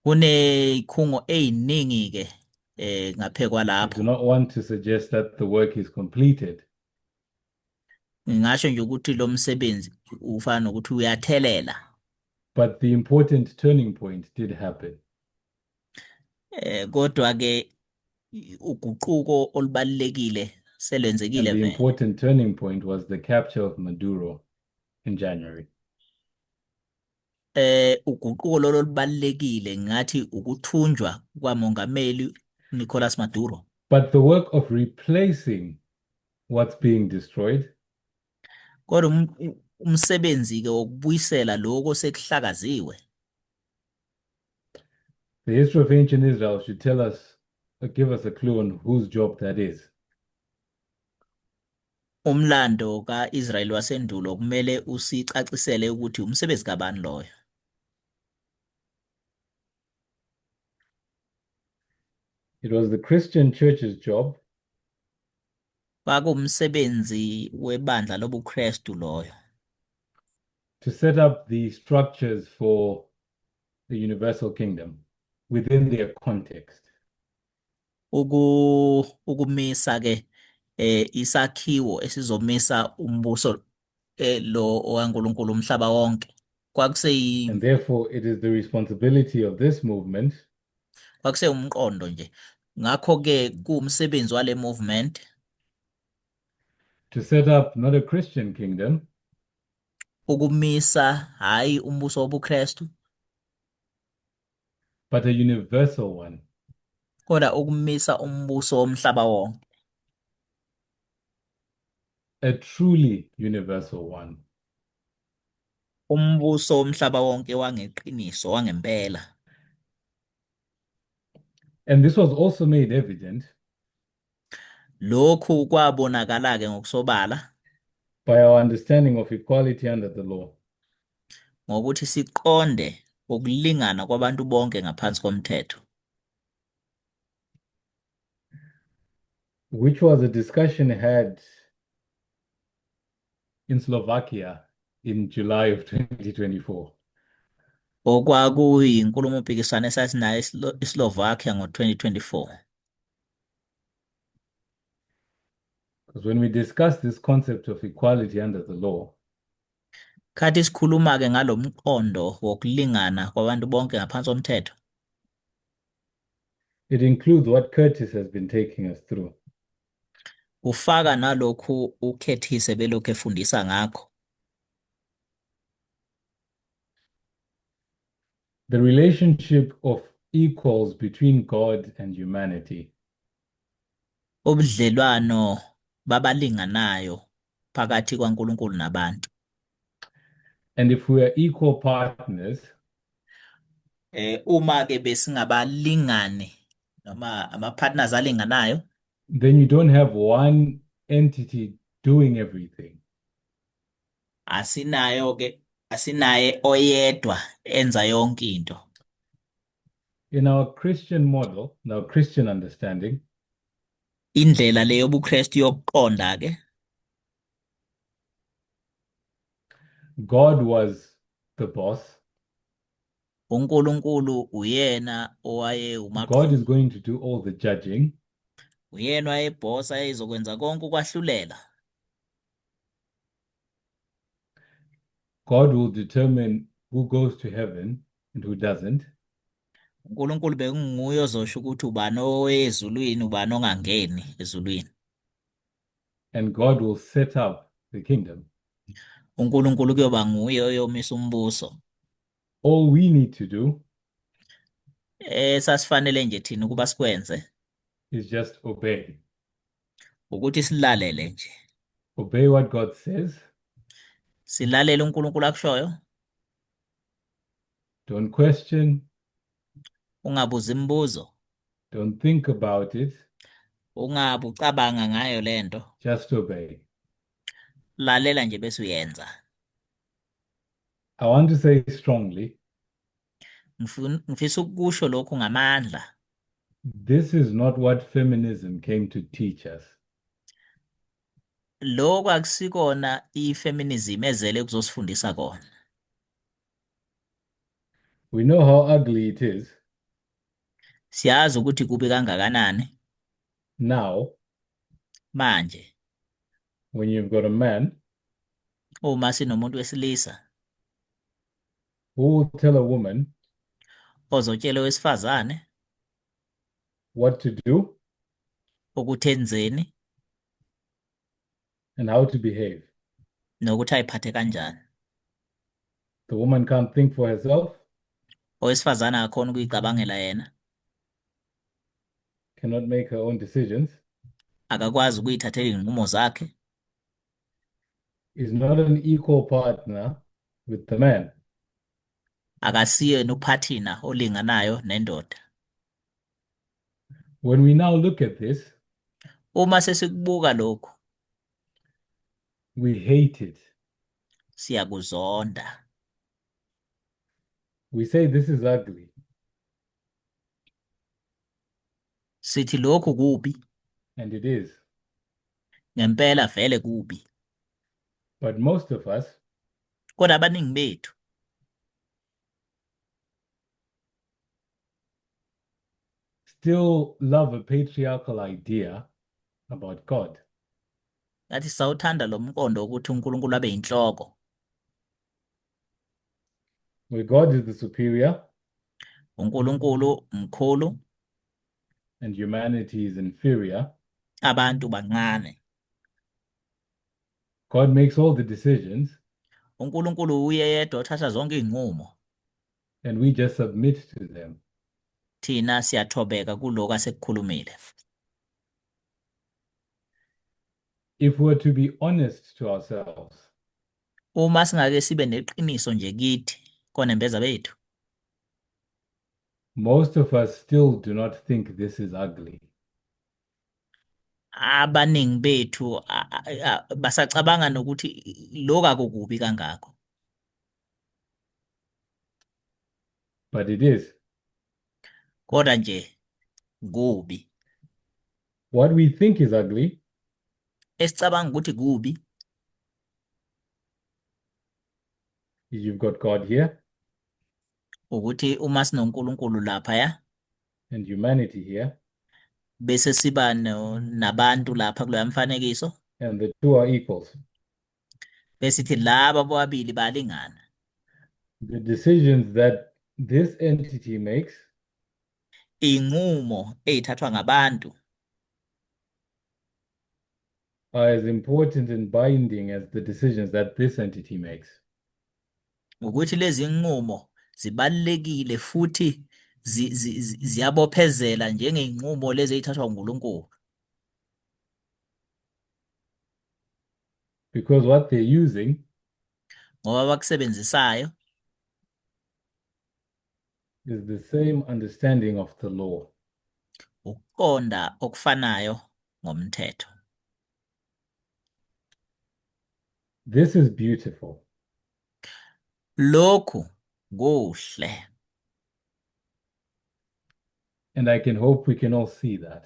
Kunezikhungo eziningi-ke ngaphekwa I do lapho. not want to suggest that the work is completed, Ngingasho nje ukuthi lo msebenzi ufana nokuthi uyathelela. but the important turning point did happen. Kodwa-ke uguquko olubalulekile selwenzekile And the vele. important turning point was the capture of Maduro in January. Uguquko lolo olubalulekile ngathi ukuthunjwa kwamongameli Nicolas Maduro. But the work of replacing what's being destroyed Kodwa umsebenzi-ke wokubuyisela lokho sekuhlakaziwe. the history of ancient Israel should tell us, or give us a clue on whose job that is. Umlando ka-Israyeli wasendulo kumele usicacisele ukuthi umsebenzi kabani loyo. It was the Christian church's job Kwakuwumsebenzi webandla lobuKristu loyo to set up the structures for the universal kingdom within their context. ukumisa-ke isakhiwo esizomisa umbuso lo owaNkulunkulu umhlaba wonke. And therefore, it is the responsibility of this movement Kwakusewumqondo nje. Ngakho-ke kuwumsebenzi wale movement to set up not a Christian kingdom, ukumisa hayi umbuso wobuKristu but a universal one. kodwa ukumisa umbuso womhlaba wonke. A truly universal one. Umbuso womhlaba wonke wangeqiniso wangempela. And this was also made evident Lokhu kwabonakala-ke ngokusobala by our understanding of equality under the law. ngokuthi siqonde ukulingana kwabantu bonke ngaphansi komthetho. Which was a discussion had in Slovakia in July of 2024. Okwakuyinkulumo mpikiswano esasinayo eSlovakia ngo-2024. Because when we discuss this concept of equality under the law, Khathi sikhuluma-ke ngalo mqondo wokulingana kwabantu bonke ngaphansi komthetho, it includes what Curtis has been taking us through. kufaka nalokhu uKhethise belokhu efundisa ngakho. The relationship of equals between God and humanity. Ubudlelwano babalinganayo phakathi kwaNkulunkulu nabantu. And if we are equal partners, Uma-ke besingabalingani noma ama-partners alinganayo, then you don't have one entity doing everything. asinaye oyedwa enza yonke into. In our Christian model, in our Christian understanding, Indlela le yobuKristu yokuqonda-ke, God was the boss. uNkulunkulu uyena God is umaqhuzu, going to do all the judging. uyena wayebhosa ezokwenza konke ukwahlulela. God will determine who goes to heaven and who doesn't. uNkulunkulu bekunguye ozosho ukuthi ubani oya ezulwini, ubani ongangeni ezulwini. And God will set up the kingdom. uNkulunkulu kuyoba nguye oyomisa umbuso. All we need to do Sasifanele nje thina ukuba sikwenze is just obey. ukuthi silalele nje. Obey what God says. Silalele uNkulunkulu akushoyo, Don't question. ungabuza imibuzo, Don't think about it. ungabe ucabanga ngayo lento. Just obey. Lalela nje bese uyenza. I want to say strongly, Ngifisa ukusho lokhu ngamandla. this is not what feminism came to teach us. Lokhu akusikona ifeminism ezele kuzosifundisa kona. We know how ugly it is Siyazi ukuthi kubi kangakanani now manje when you've got a man uma sinomuntu wesilisa who will tell a woman ozotshela owesifazane what to do ukuthi enzeni and how to behave. nokuthi ayiphathe kanjani. The woman can't think for herself, Owesifazane akakhona ukuyicabangela yena, cannot make her own decisions, akakwazi ukuyithathela izinqumo zakhe, is not an equal partner with the man. akasiye nophathina olinganayo nendoda. When we now look at this, Uma sesikubuka lokhu, we hate it. siyakuzonda. We say this is ugly, Sithi lokhu kubi, and it is. ngempela vele kubi. But most of us Kodwa abaningi bethu still love a patriarchal idea about God. ngathi sawuthanda lo mqondo ukuthi uNkulunkulu abe inhloko, Where God is the superior uNkulunkulu mkhulu, and humanity is inferior. abantu bancane. God makes all the decisions, uNkulunkulu uye yedwa othatha zonke izinqumo, and we just submit to them. thina siyathobeka kuloko asekukhulumile. If we're to be honest to ourselves, Uma singake sibe neqiniso nje kithi konembeza bethu, most of us still do not think this is ugly. abaningi bethu basacabanga nokuthi lokho akukubi kangako, But it is. kodwa nje kubi. What we think is ugly Esicabanga ukuthi kubi is you've got God here ukuthi uma sinoNkulunkulu lapha ya and humanity here, bese siba nabantu lapha kuloya mfanekiso, and the two are equals. besithi laba bobabili balingana. The decisions that this entity makes Iy'nqumo ey'thathwa ngabantu are as important and binding as the decisions that this entity makes. ukuthi lezi nqumo zibalekile futhi ziyabophezela njengey'nqumo lezi ey'thathwa uNkulunkulu. Because what they're using Ngoba bakusebenzisayo is the same understanding of the law. ukuqonda okufanayo ngomthetho. This is beautiful. Lokhu kuhle. And I can hope we can all see that.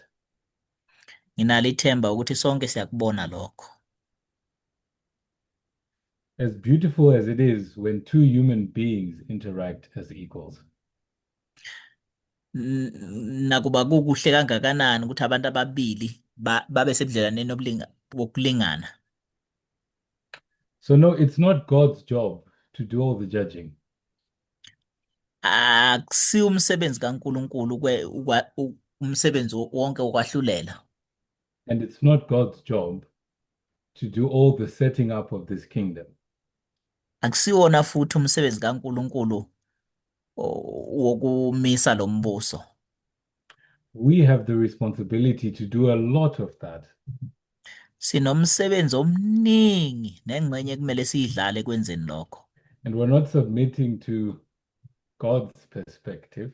Nginalo ithemba ukuthi sonke siyakubona lokho. As beautiful as it is when two human beings interact as equals. Nakuba kukuhle kangakanani ukuthi abantu ababili babe sebudlelaneni bokulingana. So no, it's not God's job to do all the judging. Akusi umsebenzi kaNkulunkulu umsebenzi wonke wokwahlulela. And it's not God's job to do all the setting up of this kingdom. Akusiwona futhi umsebenzi kaNkulunkulu wokumisa lo mbuso. We have the responsibility to do a lot of that. Sinomsebenzi omningi nengxenye kumele siyidlale kwenzeni lokho. And we're not submitting to God's perspective.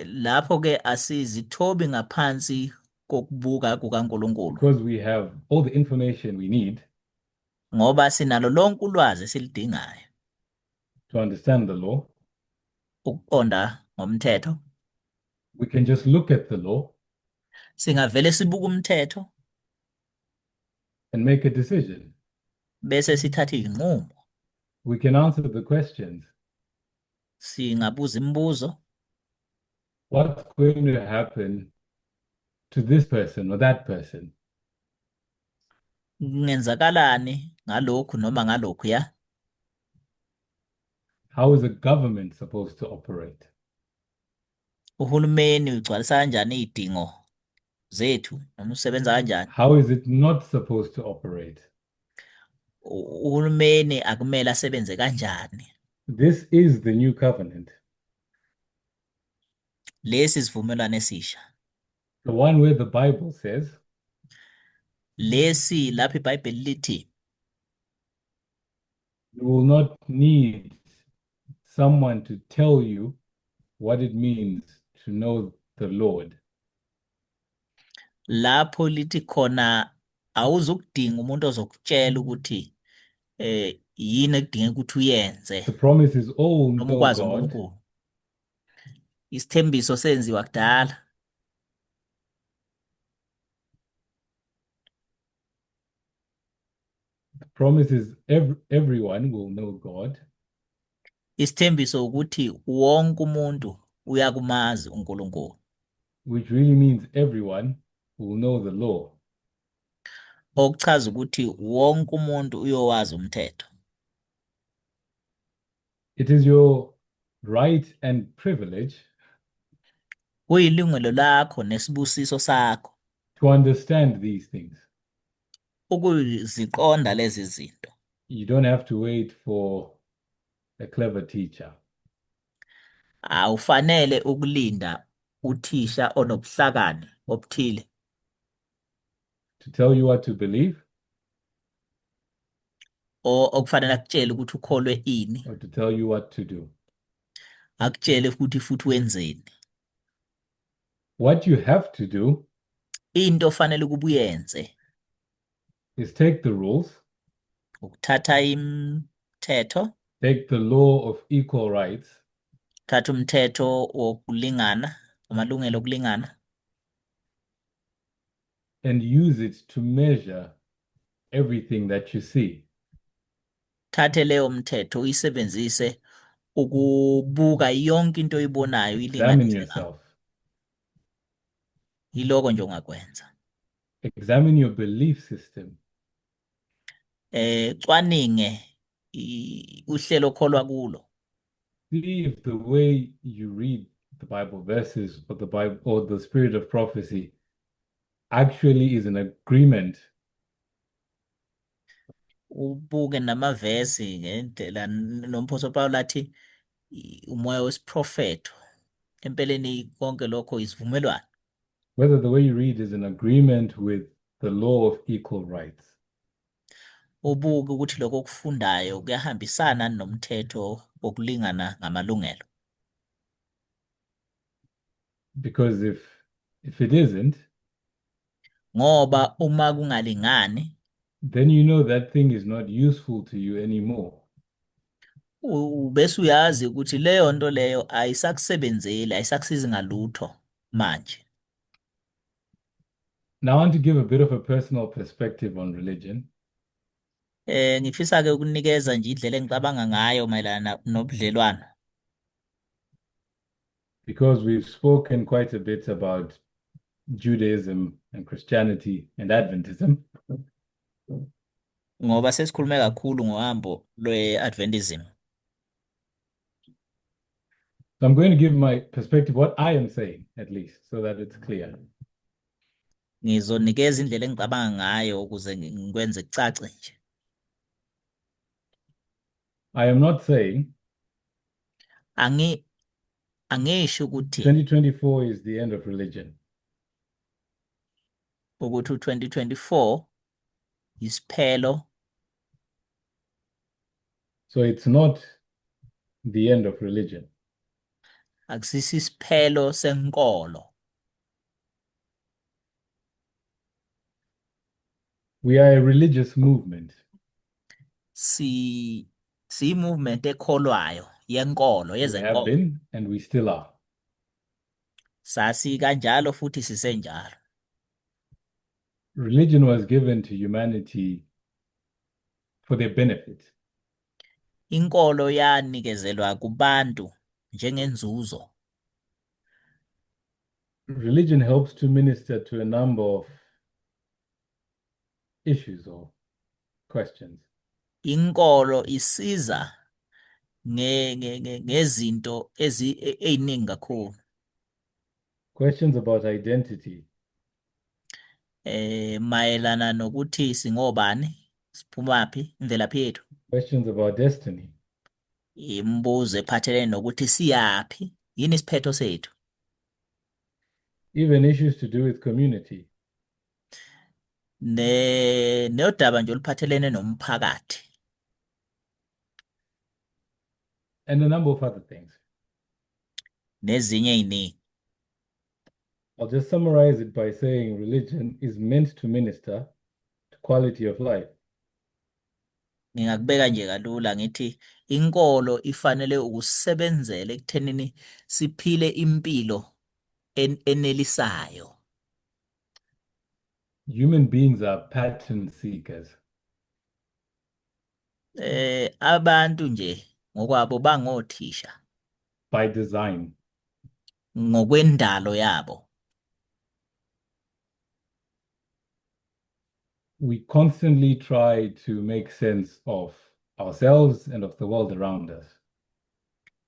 Lapho ke asizithobi ngaphansi kokubuka kukaNkulunkulu. Because we have all the information we need Ngoba sinalo lonke ulwazi esilidingayo to understand the law. Ukuqonda ngomthetho. We can just look at the law Singavele sibuke umthetho and make a decision. bese sithatha izinqumo. We can answer the questions. Singabuza imibuzo. What's going to happen to this person or that person? Kungenzakalani ngalokhu noma ngalokhu ya? How is a government supposed to operate? Uhulumeni ugcwalisa kanjani izidingo zethu noma usebenza kanjani? How is it not supposed to operate? Uhulumeni akumele asebenze kanjani? This is the new covenant, Lesi sivumelwano esisha. the one where the Bible says Lesi lapho iBhayibheli lithi you will not need someone to tell you what it means to know the Lord. lapho lithi khona awuzukudinga umuntu ozokutshela ukuthi yini ekudingeka ukuthi uyenze The promise is all noma know ukwazi God, uNkulunkulu. Isithembiso senziwa kudala. the promise is everyone will know God, Isithembiso ukuthi wonke umuntu uyakumazi uNkulunkulu. which really means everyone will know the law. Okuchaza ukuthi wonke umuntu uyowazi umthetho. It is your right and privilege Kuyilungelo lakho nesibusiso sakho to understand these things. ukuziqonda lezi zinto. You don't have to wait for a clever teacher. Awufanele ukulinda uthisha onobuhlakani obuthile To tell you what to believe okufanele akutshele ukuthi ukholwe ini, or to tell you what to do. akutshele futhi wenzeni. What you have to do Into ofanele ukuba uyenze is take the rules, ukuthatha imithetho, take the law of equal rights, thatha umthetho wokulingana, amalungelo okulingana, and use it to measure everything that you see. thathe leyo mthetho uyisebenzise ukubuka yonke into oyibonayo Examine ilinganise nayo. yourself. Yiloko nje ongakwenza. Examine your belief system. Cwaninge uhlelo okholwa kulo. See if the way you read the Bible verses or the Bible or the spirit of prophecy actually is in agreement Ubuke namavesi ngendlela nomphostoli Paulo athi umoya wesiprofetho. Empeleni konke lokho isivumelwano. whether the way you read is in agreement with the law of equal rights. Ubuke ukuthi lokho okufundayo kuyahambisana nomthetho wokulingana ngamalungelo. Because if it isn't, Ngoba uma kungalingani, then you know that thing is not useful to you anymore. bese uyazi ukuthi leyo nto leyo ayisakusebenzeli, ayisakusizi ngalutho manje. Now I want to give a bit of a personal perspective on religion. Ngifisa ke ukunikeza nje indlela engicabanga ngayo mayelana nobudlelwano. Because we've spoken quite a bit about Judaism and Christianity and Adventism. Ngoba sesikhulume kakhulu ngohambo lwe-Adventism. So I'm going to give my perspective, what I am saying, at least, so that it's clear. Ngizonikeza indlela engicabanga ngayo ukuze ngikwenze kucace nje. I am not saying Angisho ukuthi 2024 is the end of religion. ukuthi u-2024 isiphelo. So it's not the end of religion. Akusisi isiphelo senkolo. We are a religious movement. Si movement ekholwayo yenkolo We have yezenkolo. been and we still are. Sasi kanjalo futhi sisenjalo. Religion was given to humanity for their benefit. Inkolo yanikezelwa kubantu njengenzuzo. Religion helps to minister to a number of issues or questions. Inkolo isiza ngezinto eziningi kakhulu. Questions about identity. Mayelana nokuthi singobani, siphumaphi, imvelaphi yethu. Questions about destiny. Imibuzo ephathelene nokuthi siyaphi, yini isiphetho sethu. Even issues to do with community. Nodaba nje oluphathelene nomphakathi. And a number of other things. Nezinye eziningi. I'll just summarize it by saying religion is meant to minister to quality of life. Ngingakubeka nje kalula ngithi inkolo ifanele ukusebenzela ekuthenini siphile impilo enelisayo. Human beings are pattern seekers. Abantu nje ngokwabo bangothisha By design. ngokwendalo yabo. We constantly try to make sense of ourselves and of the world around us.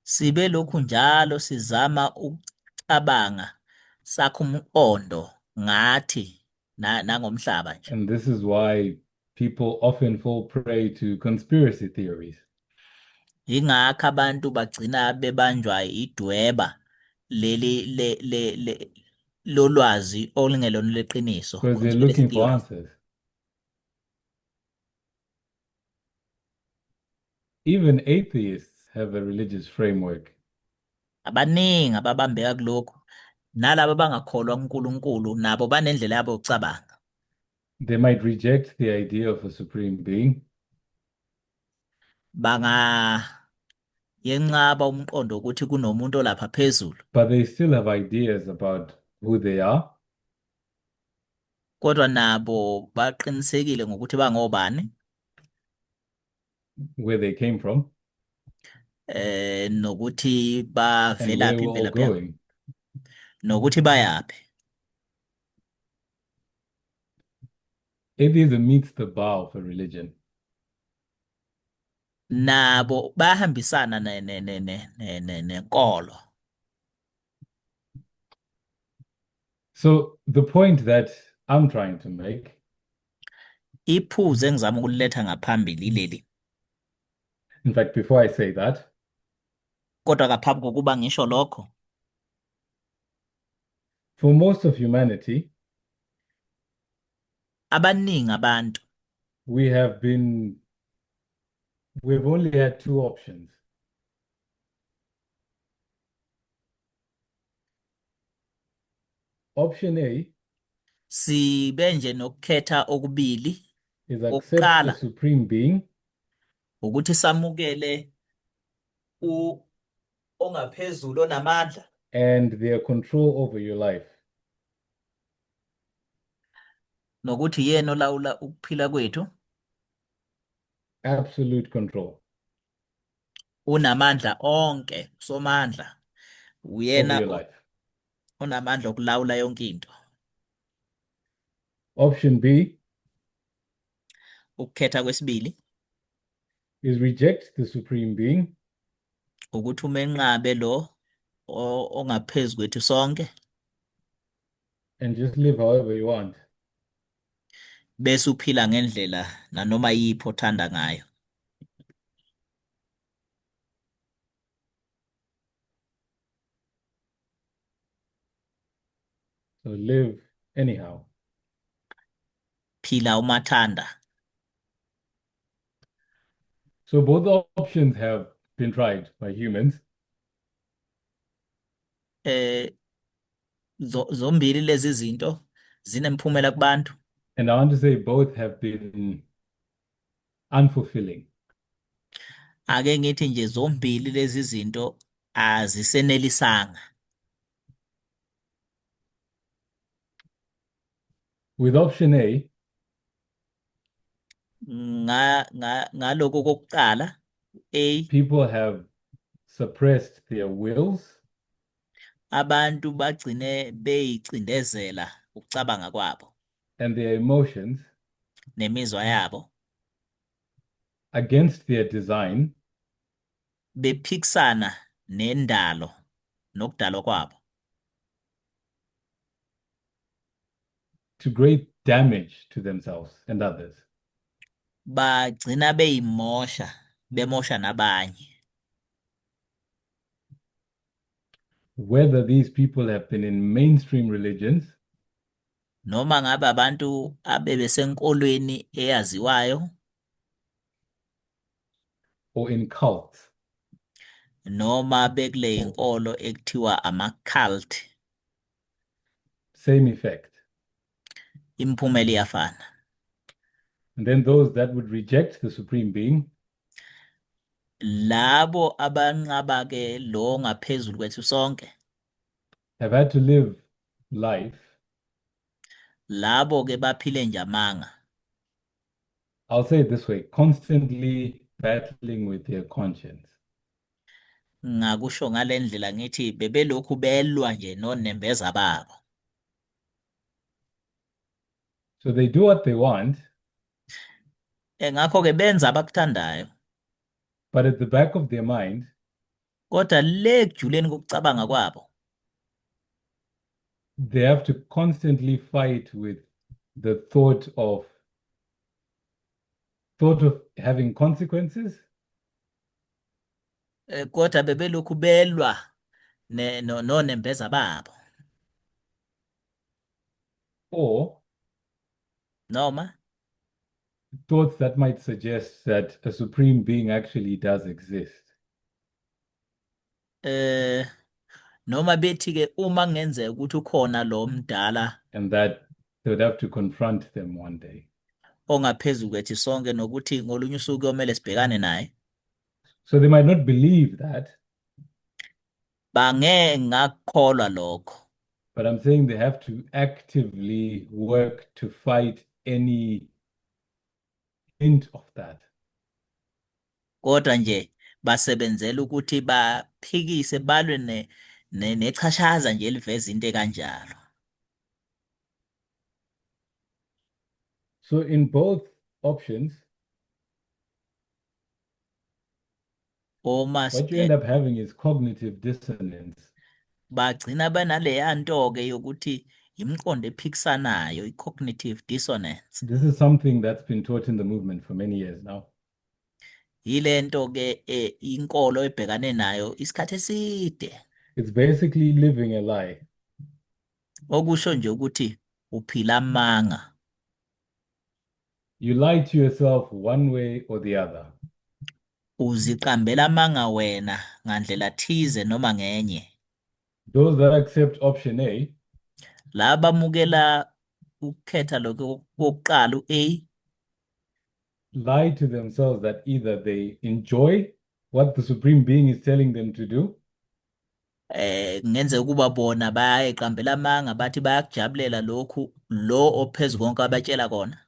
Sibe lokhu njalo sizama ukucabanga sakho umqondo ngathi nangomhlaba nje. And this is why people often fall prey to conspiracy theories. Ingakho abantu bagcina bebanjwa idweba lolwazi olingelona leqiniso. Because they're Conspiracy looking for theories. answers. Even atheists have a religious framework. Abaningi ababambeka kulokho nalabo abangakholwa kuNkulunkulu nabo banendlela yabo yokucabanga. They might reject the idea of a supreme being. Yenqaba umqondo ukuthi kunomuntu olapha phezulu. But they still have ideas about who they are. Kodwa nabo baqinisekile ngokuthi bangobani. Where they came from. Nokuthi And where bavelaphi we're all imvelaphi yabo. going. Nokuthi bayaphi. atheism meets the bar of a religion. nabo bayahambisana nenkolo. So the point that I'm trying to make, Iphuzu engizama ukuliletha ngaphambili leli, in fact, before I say that, kodwa ngaphambi kokuba ngisho lokho, for most of humanity, abaningi abantu we've only had two options. Option A sibe nje nokukhetha okubili. is accept the Okokuqala supreme being ukuthi samukele ongaphezulu onamandla and their control over your life. nokuthi yena olawula ukuphila kwethu, Absolute control unamandla onke, somandla, over uyena your life. onamandla okulawula yonke into. Option B Ukukhetha kwesibili is reject the supreme being ukuthi umenqabe lo ongaphezu kwethu sonke, and just live however you want. bese uphila ngendlela nanoma yipho othanda ngayo. So live anyhow. Phila umathanda. So both options have been tried by humans, Zombili lezi zinto zinemphumela kubantu, and I want to say both have been unfulfilling. ake ngithi nje zombili lezi zinto azisenelisanga. With option A, Ngaloko kokuqala, A, people have suppressed their wills abantu bagcine beyicindezela ukucabanga kwabo and their emotions nemizwa yabo, against their design bephikisana nendalo nokudalwa kwabo, to great damage to themselves and others. bagcina bemosha nabanye. Whether these people have been in mainstream religions Noma ngabe abantu abebesenkolweni eyaziwayo or in cults, noma bekule inkolo ekuthiwa ama-cult, same effect. imiphumela iyafana. And then those that would reject the supreme being Labo abanqaba ke lo ngaphezulu kwethu sonke, have had to live life, labo ke baphile njamanga. I'll say it this way, constantly battling with their conscience. Ngakusho ngale ndlela ngithi bebelokhu belwa nje nonembeza babo. So they do what they want, Ngakho ke benza abakuthandayo, but at the back of their mind, kodwa le kujuleni kokucabanga kwabo, they have to constantly fight with the thought of having consequences kodwa bebelokhu belwa nonembeza babo, or noma thoughts that might suggest that a supreme being actually does exist. noma bethi ke uma kungenzeka ukuthi ukhona lo mdala And that they would have to confront them one day. ongaphezulu kwethu sonke nokuthi ngolunye usuku kuyomele sibhekane naye. So they might not believe that, Bangeke ngakholwa lokho, but I'm saying they have to actively work to fight any hint of that. kodwa nje basebenzela ukuthi baphikise balwe nechashaza nje eliveza into ekanjalo. So in both options, Uma what you end up having is cognitive dissonance. bagcina banaleya nto-ke yokuthi imiqondo ephikisanayo, i-cognitive dissonance. This is something that's been taught in the movement for many years now. Yile nto-ke inkolo ebhekane nayo isikhathi eside. It's basically living a lie. Okusho nje ukuthi uphila amanga. You lie to yourself one way or the other. Uziqambela amanga wena ngandlela thize noma ngenye. Those that accept option A Laba bamukela ukukhetha lokho kokuqala u-A, lie to themselves that either they enjoy what the Supreme Being is telling them to do, kungenzeka ukuba bona bayayiqambela amanga bathi bayakujabulela lokhu lo ophezu konke abatshela kona,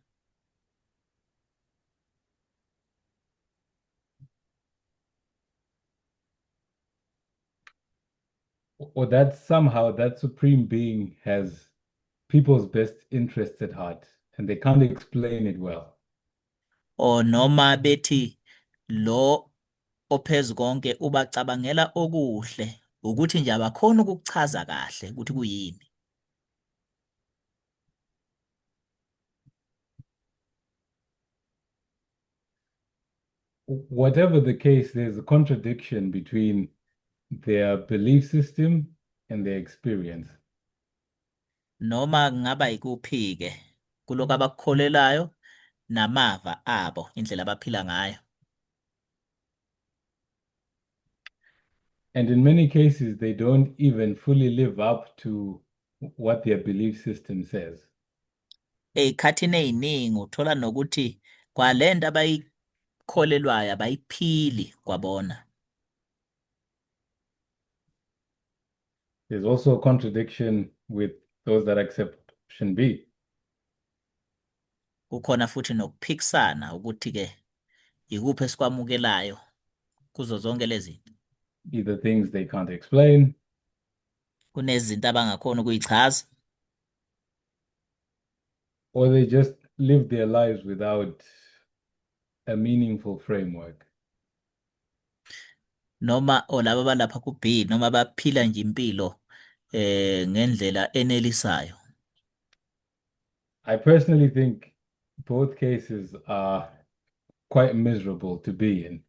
or that somehow that Supreme Being has people's best interests at heart and they can't explain it well. or noma bethi lo ophezu konke ubacabangela okuhle ukuthi nje abakhona ukukuchaza kahle ukuthi kuyini. Whatever the case, there's a contradiction between their belief system and their experience. Noma kungaba yikuphi-ke kuloko abakukholelayo namava abo indlela abaphila ngayo. And in many cases, they don't even fully live up to what their belief system says. Ey'khathini ey'ningi uthola nokuthi kwalento abayikholelwayo abayiphili kwabona. There's also a contradiction with those that accept option B. Kukhona futhi nokuphikisana ukuthi-ke ikuphi esikwamukelayo kuzo zonke lezi zinto. Either things they can't explain, Kunezinto abangakhona ukuyichaza, or they just live their lives without a meaningful framework. noma olaba balapha ku-B noma baphila nje impilo ngendlela enelisayo. I personally think both cases are quite miserable to be in.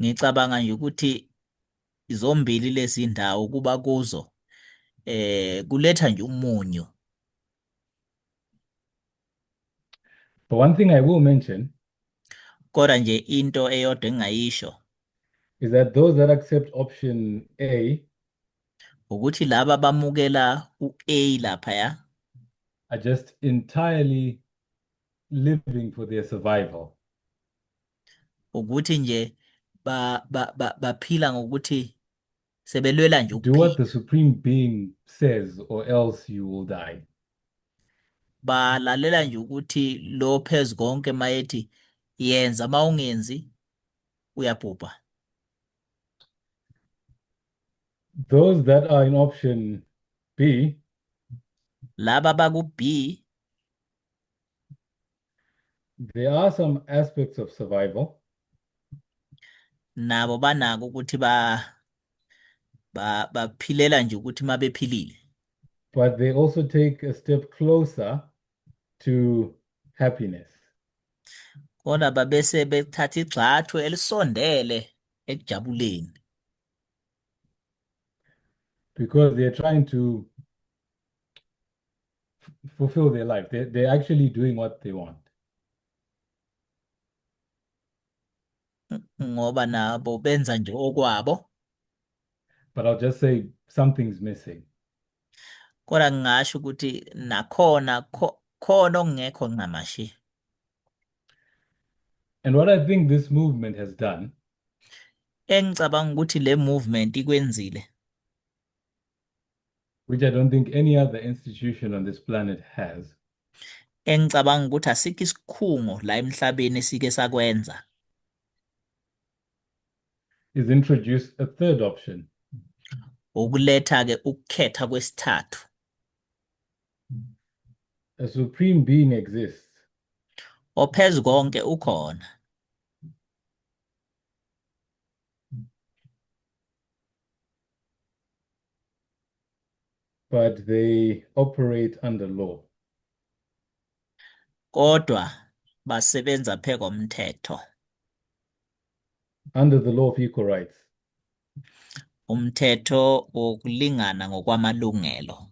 Ngicabanga nje ukuthi zombili lezi ndawo kuba kuzo kuletha nje umunyu. But one thing I will mention Kodwa nje into eyodwa engayisho is that those that accept option A ukuthi laba bamukela u-A laphaya are just entirely living for their survival. ukuthi nje baphila ngokuthi sebelwela nje Do what ukuphila. the Supreme Being says, or else you will die. Balalela nje ukuthi lo phezu konke mayethi yenza mawungenzi uyabhubha. Those that are in option B Laba baku-B there are some aspects of survival, nabo banako ukuthi baphilela nje ukuthi mabephilile, but they also take a step closer to happiness. kodwa babese bethatha igxathu elisondele ekujabuleni, Because they're trying to fulfill their life. They're actually doing what they want. ngoba nabo benza nje okwabo. But I'll just say something's missing. Kodwa ngingasho ukuthi nakhona khona okungekho ncamashi. And what I think this movement has done Engicabanga ukuthi le movement ikwenzile, which I don't think any other institution on this planet has, engicabanga ukuthi asikho isikhungo la emhlabeni esike sakwenza, is introduce a third option. ukuletha-ke ukukhetha kwesithathu. A supreme being exists ophezu konke ukhona, but they operate under law. kodwa basebenza phe komthetho, Under the law of equal rights. umthetho wokulingana ngokwamalungelo.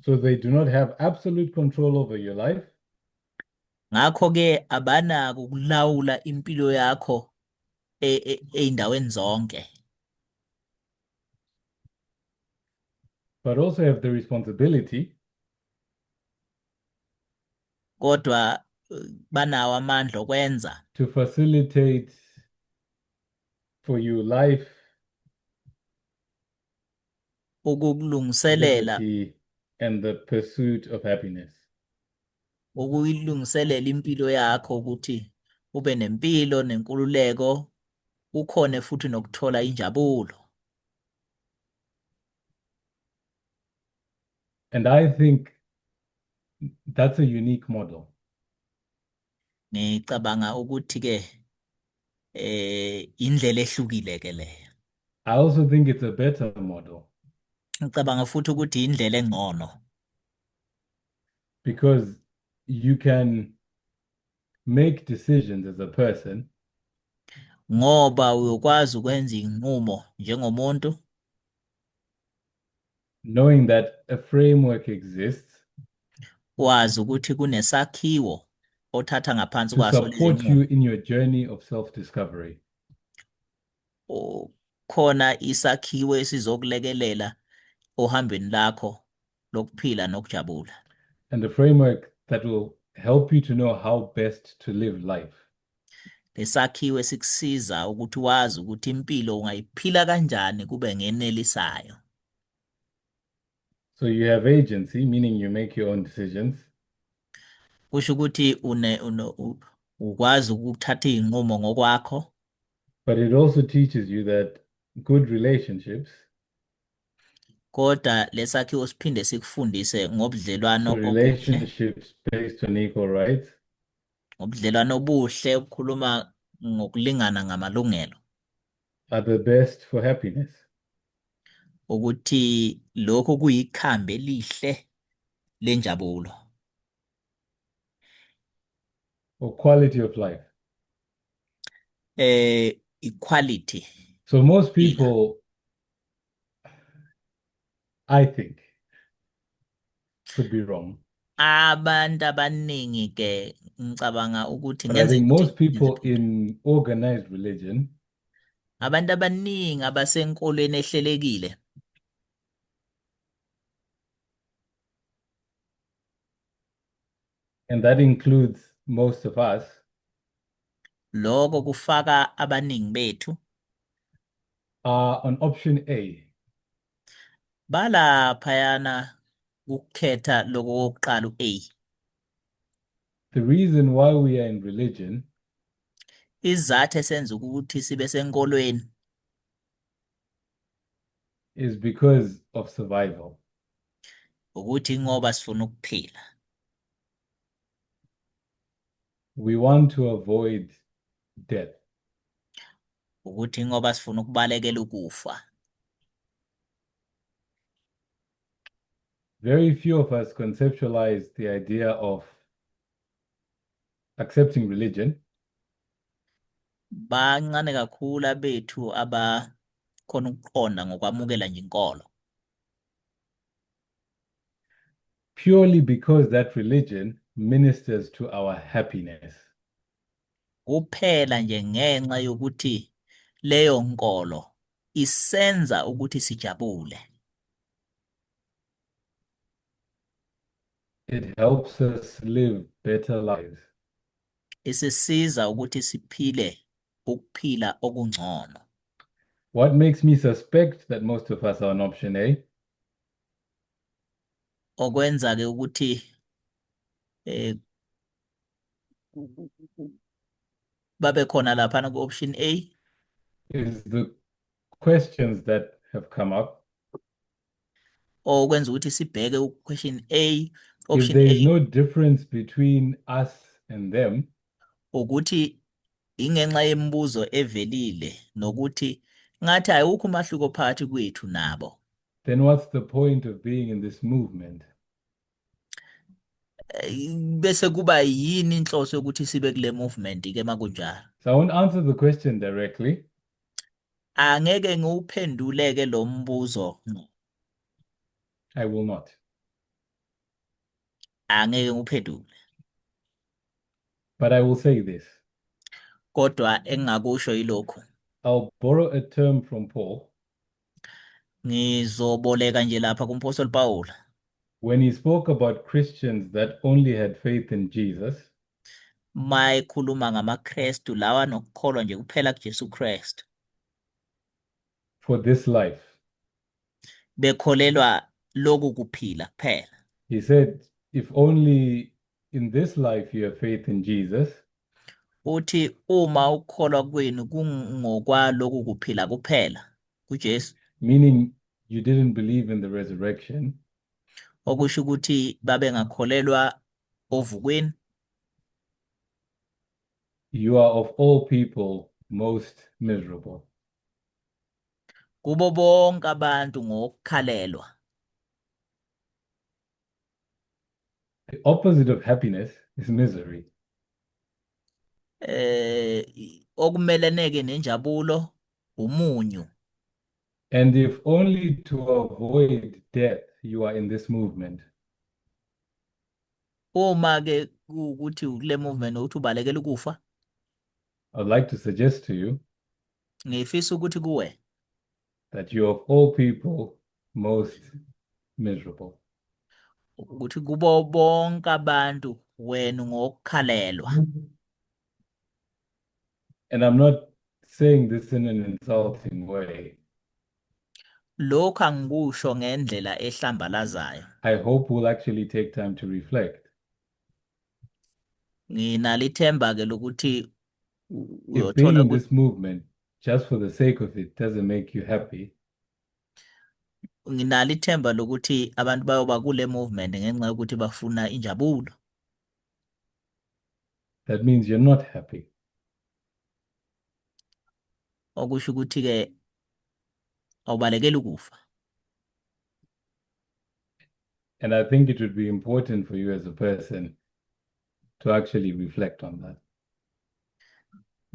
So they do not have absolute control over your life, Ngakho-ke abanako ukulawula impilo yakho ey'ndaweni zonke, but also have the responsibility kodwa banawo amandla okwenza to facilitate for you life, ukukulungiselela liberty, and the pursuit of happiness. ukuyilungiselela impilo yakho ukuthi ube nempilo nenkululeko, ukhone futhi nokuthola injabulo. And I think that's a unique model. Ngicabanga ukuthi-ke indlela ehlukile ke leyo. I also think it's a better model Ngicabanga futhi ukuthi indlela engcono because you can make decisions as a person ngoba uyokwazi ukwenza inqumo njengomuntu knowing that a framework exists wazi ukuthi kunesakhiwo othatha ngaphansi to kwaso lezi support nqumo. you in your journey of self-discovery. Khona isakhiwo esizokulekelela ohambeni lakho lokuphila nokujabula. And a framework that will help you to know how best to live life. Lesakhiwo esikusiza ukuthi wazi ukuthi impilo ungayiphila kanjani kube ngenelisayo. So you have agency, meaning you make your own decisions, Kusho ukuthi ukwazi ukuthatha iy'nqumo ngokwakho, but it also teaches you that good relationships, kodwa lesakhiwo siphinde sikufundise ngobudlelwano so obuhle, relationships based on equal rights, ngobudlelwano obuhle ukukhuluma ngokulingana ngamalungelo, are the best for happiness. ukuthi lokho kuyikhambi elihle lenjabulo Or quality of life. equality. So most people, I think, could be wrong, Abantu abaningi ke ngicabanga ukuthi but I think ukuthi most people in organized religion abantu abaningi abasenkolweni ehlelekile and that includes most of us, lokho kufaka abaningi bethu are on option A. balaphayana ukukhetha lokho kokuqala u-A. The reason why we are in religion Isizathu esenza ukuthi sibe senkolweni is because of survival. ukuthi ngoba sifuna ukuphila, We want to avoid death. ukuthi ngoba sifuna ukubalekela ukufa. Very few of us conceptualize the idea of accepting religion Bancane kakhulu abethu abakhona ukuqonda ngokwamukela nje inkolo, purely because that religion ministers to our happiness. kuphela nje ngenxa yokuthi leyo nkolo isenza ukuthi sijabule. It helps us live better lives. Isisiza ukuthi siphile ukuphila okungcono. What makes me suspect that most of us are on option A Okwenza ke ukuthi babe khona laphana ku-option A is the questions that have come up okwenza ukuthi sibheke question A, If option there is A no difference between us and them, ukuthi ingenxa yemibuzo evelile nokuthi ngathi awukho umahluko phakathi kwethu nabo. then what's the point of being in this movement? Bese kuba yini inhloso yokuthi sibe kule movement ke makunjalo? So I won't answer the question directly, Angeke ngiwuphenduleke lo mbuzo. I will not. Angeke nguphendule. But I will say this. Kodwa engakusho yilokho. I'll borrow a term from Paul Ngizoboleka nje lapha kuMphostoli Paul. when he spoke about Christians that only had faith in Jesus. Mayikhuluma ngamaKristu lawa nokukholwa nje kuphela kuJesu Kristu. For this life. Bekholelwa loku kuphila kuphela. He said, if only in this life you have faith in Jesus, Uthi uma ukholwa kwenu kungokwaloku kuphila kuphela kuJesu, meaning you didn't believe in the resurrection, okusho ukuthi babe ngakholelwa ovukweni, you are of all people most miserable. kubo bonke abantu ngokukhalelwa. The opposite of happiness is misery. Okumeleneke nenjabulo umunyu. And if only to avoid death you are in this movement, Uma ke ukuthi kule movement ukuthi ubalekela ukufa, I'd like to suggest to you ngifisa ukuthi kuwe that you of all people most miserable. ukuthi kubo bonke abantu wena ngokukhalelwa. And I'm not saying this in an insulting way. Lokhu angikusho ngendlela ehlambalazayo. I hope we'll actually take time to reflect. Nginalithemba ke lokuthi If being uyothola in this movement, just for the sake of it, doesn't make you happy, nginalithemba lokuthi abantu bayoba kule movement ngenxa yokuthi bafuna injabulo. that means you're not happy. Okusho ukuthi ke awubalekela ukufa. And I think it would be important for you as a person to actually reflect on that.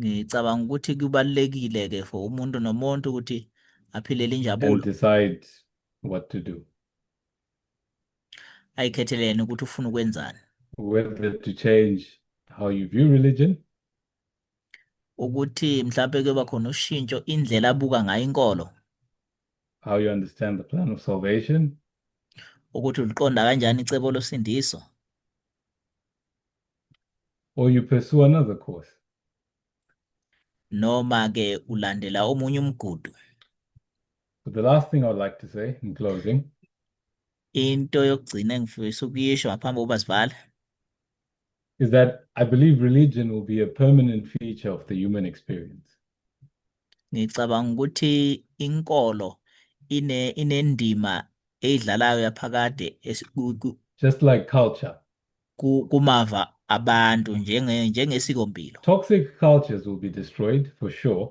Ngicabanga ukuthi kubalekile ke for umuntu nomuntu ukuthi aphilele And injabulo. decide what to do. Ayikhethelene ukuthi ufuna ukwenzani. Whether to change how you view religion, Ukuthi mhlawumbe kuba khona ushintsho indlela abuka ngayo inkolo. how you understand the plan of salvation, Ukuthi uliqonda kanjani icebo losindiso. or you pursue another course. Noma ke ulandela omunye umgudu. But the last thing I would like to say in closing Into yokugcina engifisa ukuyisho ngaphambi kokuba sivale is that I believe religion will be a permanent feature of the human experience. ngicabanga ukuthi inkolo inendima eyidlalayo yaphakade Just like culture, kumava abantu njengesikompilo. toxic cultures will be destroyed for sure,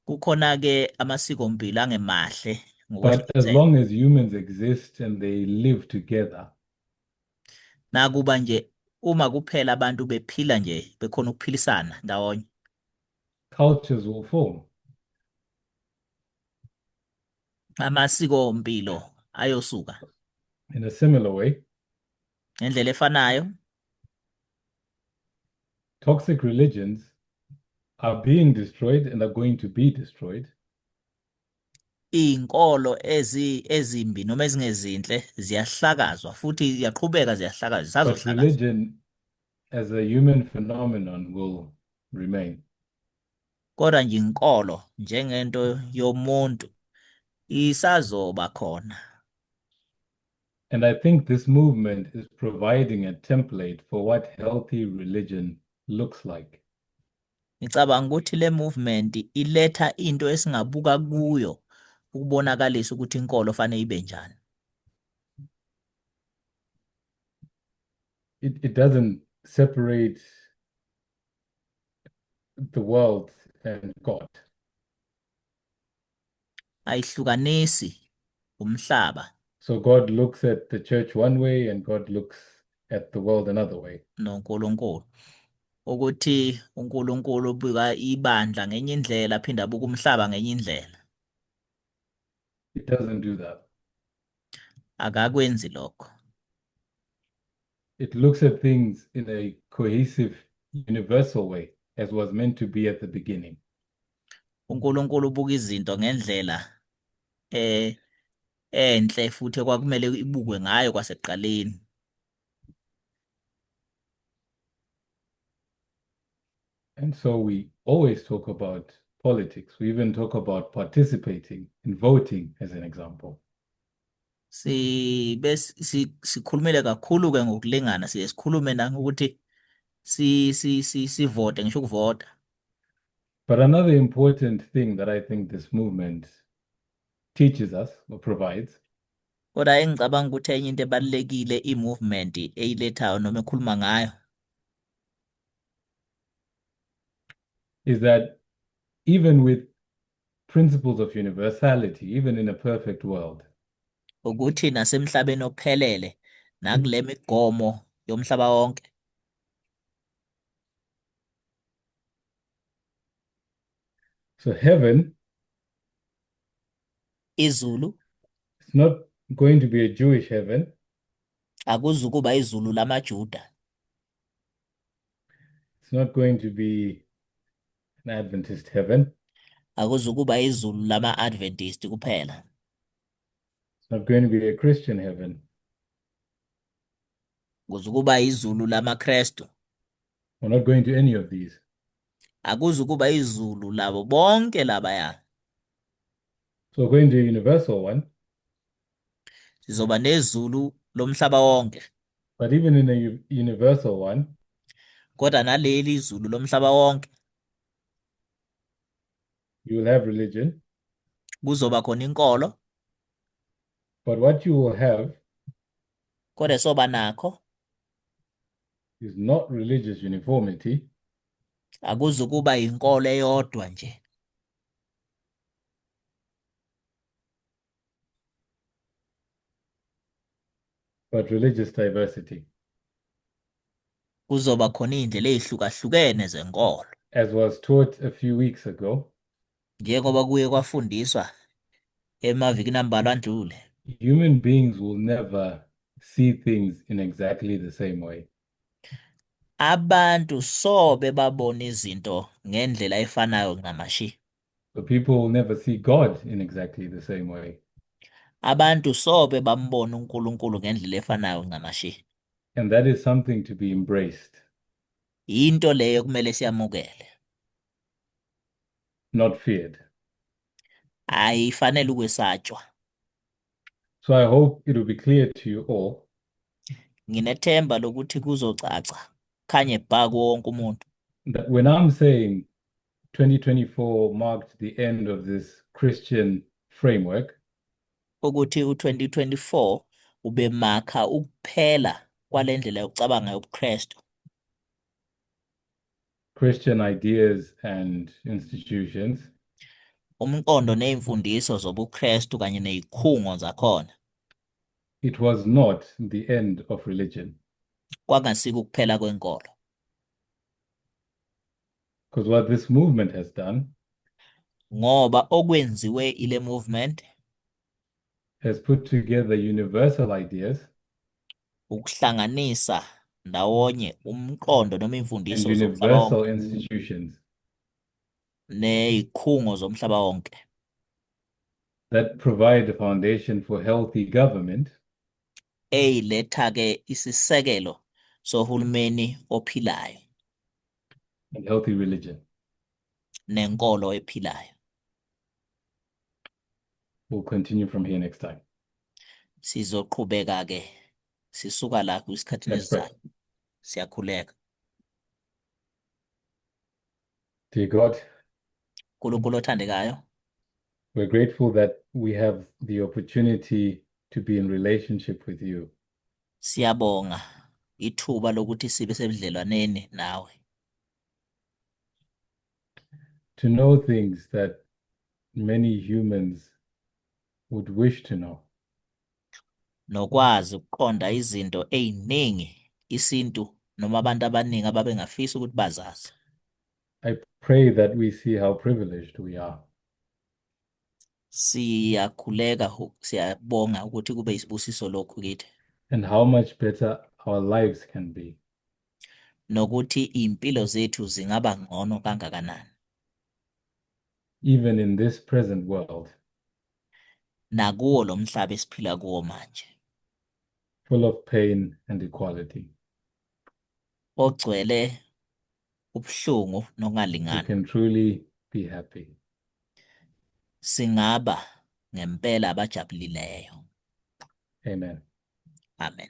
Kukhona ke amasikompilo angemahle but as ngokwehlukile. long as humans exist and they live together, Nakuba nje uma kuphela abantu bephila nje bekhona ukuphilisana ndawonye, cultures will form. amasikompilo ayosuka. In a similar way, Ngendlela efanayo, toxic religions are being destroyed and are going to be destroyed. izinkolo ezimbi noma ezingezinhle ziyahlakazwa futhi ziyaqhubeka ziyahlakazwa But zisazohlakazwa. religion as a human phenomenon will remain. Kodwa nje inkolo njengento yomuntu isazoba khona. And I think this movement is providing a template for what healthy religion looks like. Ngicabanga ukuthi le movement iletha into esingabuka kuyo ukubonakalisa ukuthi inkolo fanele ibe njani. It doesn't separate the world and God. Ayihlukanisi umhlaba So God looks at the church one way and God looks at the world another way. noNkulunkulu. Ukuthi uNkulunkulu ubuka ibandla ngenye indlela aphinde abuka umhlaba ngenye indlela. It doesn't do that. Akakwenzi lokho. It looks at things in a cohesive, universal way, as was meant to be at the beginning. uNkulunkulu ubuka izinto ngendlela enhle futhi ekwakumele ibukwe ngayo kwasekuqaleni. And so we always talk about politics. We even talk about participating in voting, as an example. Sikhulumile kakhulu ke ngokulingana, sikhulume nangokuthi sivote, ngisho ukuvota. But another important thing that I think this movement teaches us or provides Kodwa engicabanga ukuthi enye into ebalulekile i-movement eyilethayo noma ekhuluma ngayo is that even with principles of universality, even in a perfect world, ukuthi nasemhlabeni ophelele nakule migomo yomhlaba wonke so heaven izulu is not going to be a Jewish heaven. akuzukuba izulu lamaJuda, It's not going to be an Adventist heaven. akuzukuba izulu lama-Adventist kuphela, It's not going to be a Christian heaven. kuzukuba izulu lamaKristu, We're not going to any of these. akuzukuba izulu labo bonke labaya. So we're going to a universal one. Sizoba nezulu lomhlaba wonke, But even in a universal one, kodwa naleli izulu lomhlaba wonke you will have religion. kuzoba khona inkolo, But what you will have kodwa soba nakho is not religious uniformity, akuzukuba inkolo eyodwa nje, but religious diversity, kuzoba khona iy'ndlela ey'hlukahlukene zenkolo. as was taught a few weeks ago. Njengoba kuye kwafundiswa emavikini ambalwa adlule, Human beings will never see things in exactly the same way. abantu sobe babona izinto ngendlela efanayo ncamashi. So people will never see God in exactly the same way. Abantu sobe bambona uNkulunkulu ngendlela efanayo ncamashi. And that is something to be embraced, Into leyo kumele siyamukele, not feared. ayifanele ukwesatshwa. So I hope it will be clear to you all Nginethemba lokuthi kuzocaca khanye bha wonke umuntu that when I'm saying 2024 marked the end of this Christian framework, ukuthi u-2024 ube makha ukuphela kwalendlela yokucabanga yobuKristu, Christian ideas and institutions, umqondo nezimfundiso zobuKristu kanye nezikhungo zakhona, it was not the end of religion. kwangasiko ukuphela kwenkolo. Because what this movement has done Ngoba okwenziwe ile movement has put together universal ideas ukuhlanganisa ndawonye umqondo noma and imfundiso zomhlaba universal wonke institutions nezikhungo zomhlaba wonke that provide a foundation for healthy government eyiletha ke isisekelo sohulumeni ophilayo and healthy religion. nenkolo ephilayo. We'll continue from here next time. Sizoqhubeka ke sisuka la kwisikhathini Let's pray. esizayo. Siyakhuleka. Dear God, uNkulunkulu othandekayo, We're grateful that we have the opportunity to be in relationship with you. Siyabonga ithuba lokuthi sibe sebudlelwaneni nawe, To know things that many humans would wish to know. nokwazi ukuqonda izinto eziningi isintu noma abantu abaningi ababengafisa ukuthi bazazi. I pray that we see how privileged we are. Siyabonga ukuthi kube isibusiso lokhu kithi, And how much better our lives can be. nokuthi impilo zethu zingaba ngcono kangakanani Even in this present world, nakuwo lo mhlaba esiphila kuwo manje, full of pain and equality. ogcwele ubuhlungu We nokungalingani. can truly be happy. Singaba ngempela abajabulileyo. Amen. Amen.